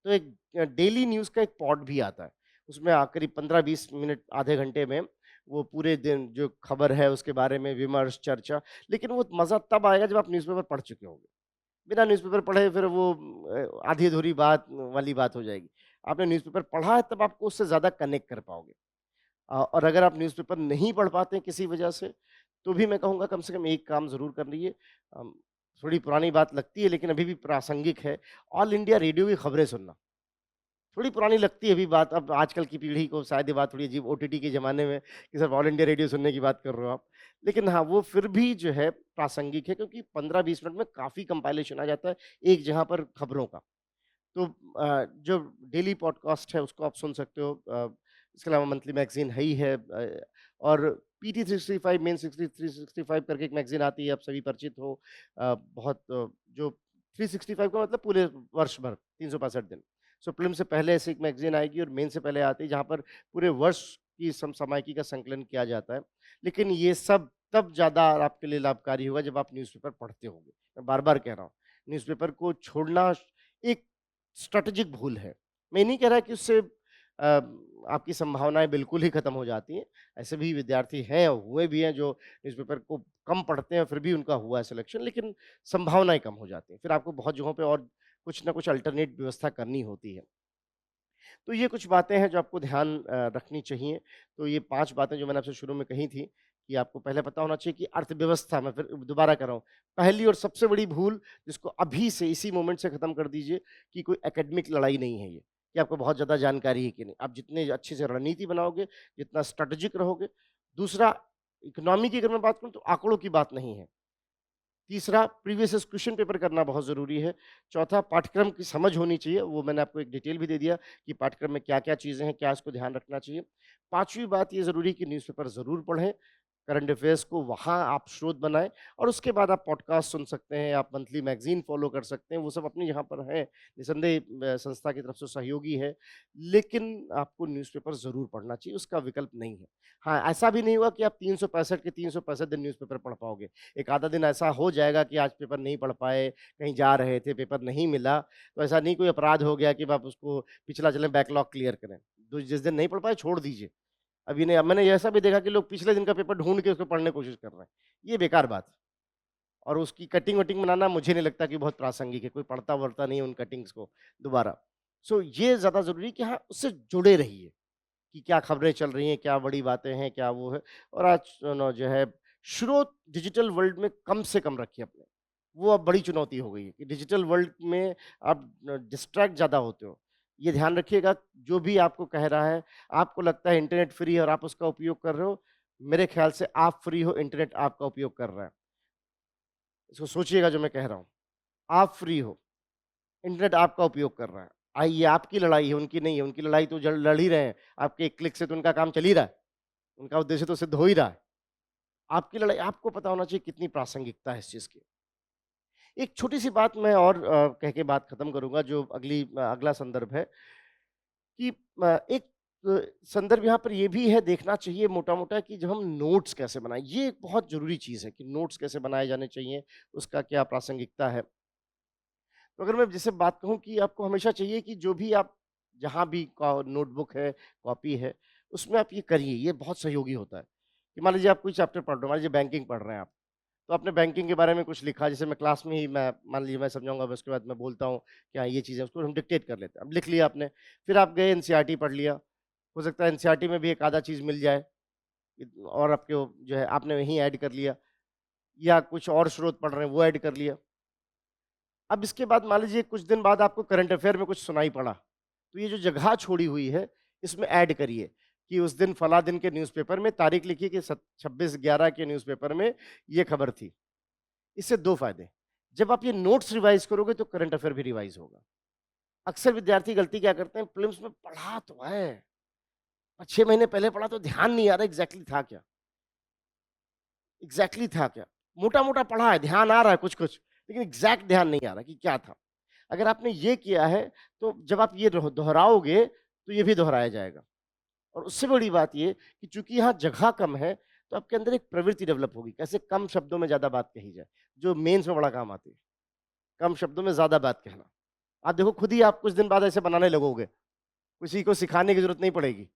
तो एक डेली न्यूज़ का एक पॉड भी आता है। उसमें करीब 15-20 मिनट, आधे घंटे में वो पूरे दिन जो खबर है उसके बारे में विमर्श, चर्चा, लेकिन वो मज़ा तब आएगा जब आप न्यूज़पेपर पढ़ चुके होंगे। बिना न्यूज़पेपर पढ़े फिर वो आधी-अधूरी बात वाली बात हो जाएगी। आपने न्यूज़पेपर पढ़ा है तब आपको उससे ज़्यादा कनेक्ट कर पाओगे। और अगर आप न्यूज़पेपर नहीं पढ़ पाते हैं किसी वजह से, तो भी मैं कहूँगा कम से कम एक काम ज़रूर कर लीजिए। थोड़ी पुरानी बात लगती है लेकिन अभी भी प्रासंगिक है, ऑल इंडिया रेडियो की खबरें सुनना। थोड़ी पुरानी लगती है अभी बात, अब आजकल की पीढ़ी को शायद ये बात थोड़ी अजीब, ओटीटी के ज़माने में कि सिर्फ ऑल इंडिया रेडियो सुनने की बात कर रहे हो आप। लेकिन हाँ, वो फिर भी जो है प्रासंगिक है, क्योंकि 15-20 मिनट में काफ़ी कंपाइलेशन आ जाता है एक जगह पर खबरों का। तो जो डेली पॉडकास्ट है उसको आप सुन सकते हो। इसके अलावा मंथली मैगज़ीन है ही है, और पीटी 365 मेन 365 करके एक मैगज़ीन आती है, आप सभी परिचित हो। बहुत जो 365 का मतलब पूरे वर्ष भर, 365 दिन। सो प्रीलिम्स से पहले ऐसी एक मैगज़ीन आएगी और मेन से पहले आती है, जहाँ पर पूरे वर्ष की समसामयिकी का संकलन किया जाता है। लेकिन ये सब तब ज़्यादा आपके लिए लाभकारी होगा जब आप न्यूज़पेपर पढ़ते होंगे। मैं बार-बार कह रहा हूँ, न्यूज़पेपर को छोड़ना एक स्ट्रैटेजिक भूल है। मैं ये नहीं कह रहा कि उससे आपकी संभावनाएँ बिल्कुल ही खत्म हो जाती हैं। ऐसे भी विद्यार्थी हैं और हुए भी हैं जो न्यूज़पेपर को कम पढ़ते हैं, फिर भी उनका हुआ है सिलेक्शन, लेकिन संभावनाएँ कम हो जाती हैं। फिर आपको बहुत जगहों पे और कुछ ना कुछ अल्टरनेट व्यवस्था करनी होती है। तो ये कुछ बातें हैं जो आपको ध्यान रखनी चाहिए। तो ये 5 बातें जो मैंने आपसे शुरू में कही थी, कि आपको पहले पता होना चाहिए कि अर्थव्यवस्था, मैं फिर दोबारा कर रहा हूँ, पहली और सबसे बड़ी भूल जिसको अभी से इसी मोमेंट से खत्म कर दीजिए, कि कोई एकेडमिक लड़ाई नहीं है ये, कि आपको बहुत ज़्यादा जानकारी है कि नहीं। आप जितने अच्छे से रणनीति बनाओगे, जितना स्ट्रैटेजिक रहोगे। दूसरा, इकोनॉमी की अगर मैं बात करूँ तो आंकड़ों की बात नहीं है। तीसरा, प्रीवियस क्वेश्चन पेपर करना बहुत ज़रूरी है। चौथा, पाठ्यक्रम की समझ होनी चाहिए, वो मैंने आपको एक डिटेल भी दे दिया कि पाठ्यक्रम में क्या-क्या चीज़ें हैं, क्या इसको ध्यान रखना चाहिए। 5वीं बात ये ज़रूरी है कि न्यूज़पेपर ज़रूर पढ़ें। करंट अफेयर्स को वहाँ आप स्रोत बनाएँ और उसके बाद आप पॉडकास्ट सुन सकते हैं, आप मंथली मैगज़ीन फ़ॉलो कर सकते हैं, वो सब अपनी जगह पर है। निसंदेह संस्था की तरफ से सहयोगी है, लेकिन आपको न्यूज़पेपर ज़रूर पढ़ना चाहिए, उसका विकल्प नहीं है। हाँ, ऐसा भी नहीं हुआ कि आप 365 के 365 दिन न्यूज़पेपर पढ़ पाओगे। एक आधा दिन ऐसा हो जाएगा कि आज पेपर नहीं पढ़ पाए, कहीं जा रहे थे, पेपर नहीं मिला, तो ऐसा नहीं कोई अपराध हो गया कि अब आप उसको पिछला चलें बैकलॉग क्लियर करें। तो जिस दिन नहीं पढ़ पाए छोड़ दीजिए। अभी नहीं, अब मैंने ऐसा भी देखा कि लोग पिछले दिन का पेपर ढूँढ के उसको पढ़ने की कोशिश कर रहे हैं। ये बेकार बात है और उसकी कटिंग-वटिंग बनाना मुझे नहीं लगता कि बहुत प्रासंगिक है, कोई पढ़ता-वढ़ता नहीं है उन कटिंग्स को दोबारा। सो ये ज़्यादा ज़रूरी है कि हाँ, उससे जुड़े रहिए कि क्या खबरें चल रही हैं, क्या बड़ी बातें हैं, क्या वो है और आज जो है स्रोत डिजिटल वर्ल्ड में कम से कम रखिए अपने। वो अब बड़ी चुनौती हो गई है कि डिजिटल वर्ल्ड में आप डिस्ट्रैक्ट ज़्यादा होते हो। ये ध्यान रखिएगा जो भी आपको कह रहा है, आपको लगता है इंटरनेट फ्री है और आप उसका उपयोग कर रहे हो, मेरे ख्याल से आप फ्री हो, इंटरनेट आपका उपयोग कर रहा है। इसको सोचिएगा जो मैं कह रहा हूँ। आप फ्री हो, इंटरनेट आपका उपयोग कर रहा है। ये आपकी लड़ाई है, उनकी नहीं है। उनकी लड़ाई तो जड़ लड़ ही रहे हैं। आपके एक क्लिक से तो उनका काम चल ही रहा है। उनका उद्देश्य तो सिद्ध हो ही रहा है। आपकी लड़ाई आपको पता होना चाहिए कितनी प्रासंगिकता है इस चीज़ की। एक छोटी-सी बात मैं और कह के बात खत्म करूँगा जो अगला संदर्भ है कि एक संदर्भ यहाँ पर ये भी है देखना चाहिए मोटा-मोटा कि जब हम नोट्स कैसे बनाएँ, ये एक बहुत ज़रूरी चीज़ है कि नोट्स कैसे बनाए जाने चाहिए, उसका क्या प्रासंगिकता है। तो अगर मैं जैसे बात कहूँ कि आपको हमेशा चाहिए कि जो भी आप जहाँ भी नोटबुक है, कॉपी है, उसमें आप ये करिए, ये बहुत सहयोगी होता है। कि मान लीजिए आप कोई चैप्टर पढ़ रहे हो, मान लीजिए बैंकिंग पढ़ रहे हैं आप, तो आपने बैंकिंग के बारे में कुछ लिखा, जैसे मैं क्लास में ही मैं मान लीजिए मैं समझाऊँगा, उसके बाद मैं बोलता हूँ कि हाँ, ये चीज़ है, उसको हम डिक्टेट कर लेते हैं। अब लिख लिया आपने, फिर आप गए एनसीईआरटी पढ़ लिया, हो सकता है एनसीईआरटी में भी एक आधा चीज़ मिल जाए और आपके वो जो है आपने वहीं ऐड कर लिया या कुछ और स्रोत पढ़ रहे हैं, वो ऐड कर लिया। अब इसके बाद मान लीजिए कुछ दिन बाद आपको करंट अफेयर में कुछ सुनाई पड़ा, तो ये जो जगह छोड़ी हुई है, इसमें ऐड करिए कि उस दिन फला दिन के न्यूज़पेपर में तारीख लिखिए कि 26/11 के न्यूज़पेपर में ये खबर थी। इससे 2 फ़ायदे, जब आप ये नोट्स रिवाइज़ करोगे तो करंट अफेयर भी रिवाइज़ होगा। अक्सर विद्यार्थी गलती क्या करते हैं, प्रीलिम्स में पढ़ा तो है, और 6 महीने पहले पढ़ा तो ध्यान नहीं आ रहा एग्ज़ैक्टली था क्या? एग्ज़ैक्टली था क्या? मोटा-मोटा पढ़ा है, ध्यान आ रहा है कुछ-कुछ, लेकिन एग्ज़ैक्ट ध्यान नहीं आ रहा कि क्या था। अगर आपने ये किया है, तो जब आप ये दोहराओगे, तो ये भी दोहराया जाएगा। और उससे बड़ी बात ये कि चूँकि यहाँ जगह कम है, तो आपके अंदर एक प्रवृत्ति डेवलप होगी, कैसे कम शब्दों में ज़्यादा बात कही जाए, जो मेंस में बड़ा काम आती है। कम शब्दों में ज़्यादा बात कहना। आप देखो खुद ही आप कुछ दिन बाद ऐसे बनाने लगोगे, किसी को सिखाने की ज़रूरत नहीं पड़ेगी।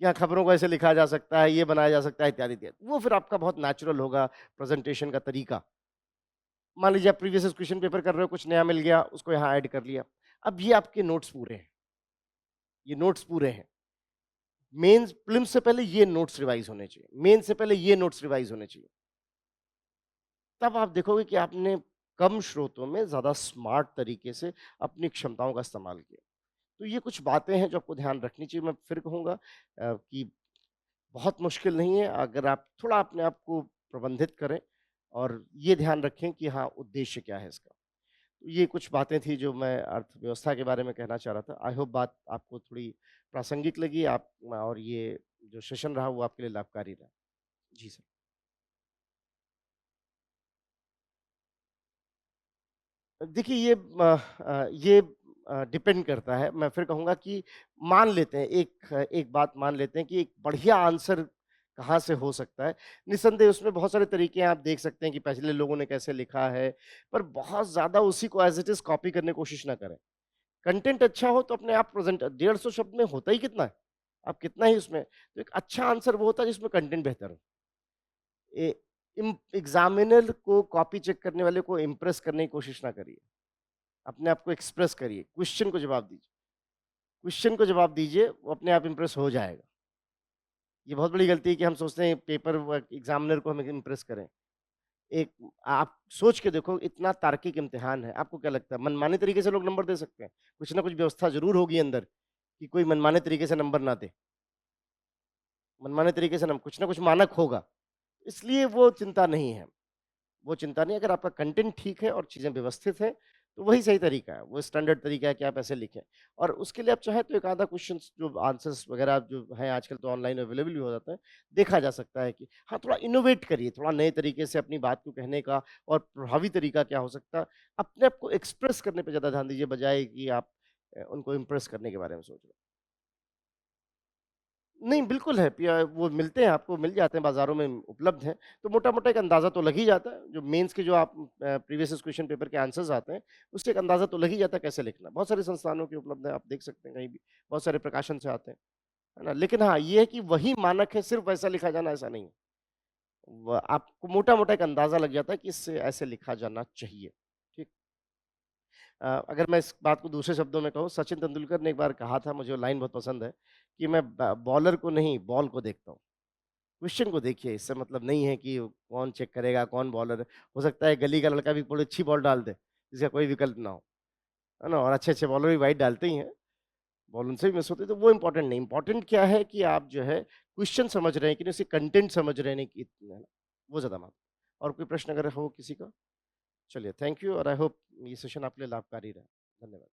यहाँ खबरों को ऐसे लिखा जा सकता है, ये बनाया जा सकता है इत्यादि, इत्यादि। वो फिर आपका बहुत नेचुरल होगा प्रेज़ेंटेशन का तरीका। मान लीजिए आप प्रीवियस क्वेश्चन पेपर कर रहे हो, कुछ नया मिल गया, उसको यहाँ ऐड कर लिया। अब ये आपके नोट्स पूरे हैं, ये नोट्स पूरे हैं। मेंस प्रीलिम्स से पहले ये नोट्स रिवाइज़ होने चाहिए, मेंस से पहले ये नोट्स रिवाइज़ होने चाहिए। तब आप देखोगे कि आपने कम स्रोतों में ज़्यादा स्मार्ट तरीके से अपनी क्षमताओं का इस्तेमाल किया। तो ये कुछ बातें हैं जो आपको ध्यान रखनी चाहिए। मैं फिर कहूँगा कि बहुत मुश्किल नहीं है अगर आप थोड़ा अपने आप को प्रबंधित करें और ये ध्यान रखें कि हाँ, उद्देश्य क्या है इसका। तो ये कुछ बातें थी जो मैं अर्थव्यवस्था के बारे में कहना चाह रहा था। आई होप बात आपको थोड़ी प्रासंगिक लगी आप और ये जो सेशन रहा वो आपके लिए लाभकारी रहा। जी सर। देखिए ये डिपेंड करता है। मैं फिर कहूँगा कि मान लेते हैं एक बात मान लेते हैं कि एक बढ़िया आंसर कहाँ से हो सकता है। निस्संदेह उसमें बहुत सारे तरीके हैं, आप देख सकते हैं कि पहले लोगों ने कैसे लिखा है, पर बहुत ज़्यादा उसी को एज़ इट इज़ कॉपी करने की कोशिश ना करें। कंटेंट अच्छा हो तो अपने आप प्रेज़ेंट 150 शब्द में होता ही कितना है? आप कितना ही उसमें तो एक अच्छा आंसर वो होता है जिसमें कंटेंट बेहतर हो। ए एग्ज़ामिनर को कॉपी चेक करने वाले को इम्प्रेस करने की कोशिश ना करिए। अपने आप को एक्सप्रेस करिए, क्वेश्चन को जवाब दीजिए। क्वेश्चन को जवाब दीजिए, वो अपने आप इम्प्रेस हो जाएगा। ये बहुत बड़ी गलती है कि हम सोचते हैं पेपर वर्क एग्ज़ामिनर को हम इम्प्रेस करें। एक आप सोच के देखो इतना तार्किक इम्तिहान है, आपको क्या लगता है मनमाने तरीके से लोग नंबर दे सकते हैं? कुछ ना कुछ व्यवस्था ज़रूर होगी अंदर कि कोई मनमाने तरीके से नंबर ना दे। मनमाने तरीके से कुछ ना कुछ मानक होगा, इसलिए वो चिंता नहीं है। वो चिंता नहीं, अगर आपका कंटेंट ठीक है और चीज़ें व्यवस्थित हैं, तो वही सही तरीका है, वो स्टैंडर्ड तरीका है कि आप ऐसे लिखें। और उसके लिए आप चाहें तो एक आधा क्वेश्चंस जो आंसर्स वगैरह जो हैं आजकल तो ऑनलाइन अवेलेबल भी हो जाते हैं, देखा जा सकता है कि हाँ, थोड़ा इनोवेट करिए, थोड़ा नए तरीके से अपनी बात को कहने का और प्रभावी तरीका क्या हो सकता है, अपने आप को एक्सप्रेस करने पे ज़्यादा ध्यान दीजिए बजाए कि आप उनको इम्प्रेस करने के बारे में सोच रहे हैं। नहीं, बिल्कुल है, वो मिलते हैं, आपको मिल जाते हैं, बाज़ारों में उपलब्ध हैं, तो मोटा-मोटा एक अंदाज़ा तो लग ही जाता है, जो मेंस के जो आप प्रीवियस क्वेश्चन पेपर के आंसर्स आते हैं, उससे एक अंदाज़ा तो लग ही जाता है कैसे लिखना है। बहुत सारे संस्थानों के उपलब्ध हैं, आप देख सकते हैं कहीं भी, बहुत सारे प्रकाशन से आते हैं, है ना? लेकिन हाँ, ये है कि वही मानक है, सिर्फ़ वैसा लिखा जाना ऐसा नहीं है। आपको मोटा-मोटा एक अंदाज़ा लग जाता है कि इससे ऐसे लिखा जाना चाहिए, ठीक? अगर मैं इस बात को दूसरे शब्दों में कहूँ, सचिन तेंदुलकर ने एक बार कहा था, मुझे वो लाइन बहुत पसंद है, कि मैं बॉलर को नहीं, बॉल को देखता हूँ। क्वेश्चन को देखिए, इससे मतलब नहीं है कि कौन चेक करेगा, कौन बॉलर है। हो सकता है गली का लड़का भी बड़ी अच्छी बॉल डाल दे, जिसका कोई विकल्प ना हो, है ना? और अच्छे-अच्छे बॉलर भी वाइड डालते ही हैं, बॉल उनसे भी मिस होती है, तो वो इम्पोर्टेंट नहीं, इम्पोर्टेंट क्या है कि आप जो है क्वेश्चन समझ रहे हैं कि नहीं, उसके कंटेंट समझ रहे हैं कि है ना? वो ज़्यादा महत्व। और कोई प्रश्न अगर हो किसी का? चलिए, थैंक यू और आई होप ये सेशन आपके लिए लाभकारी रहा। धन्यवाद।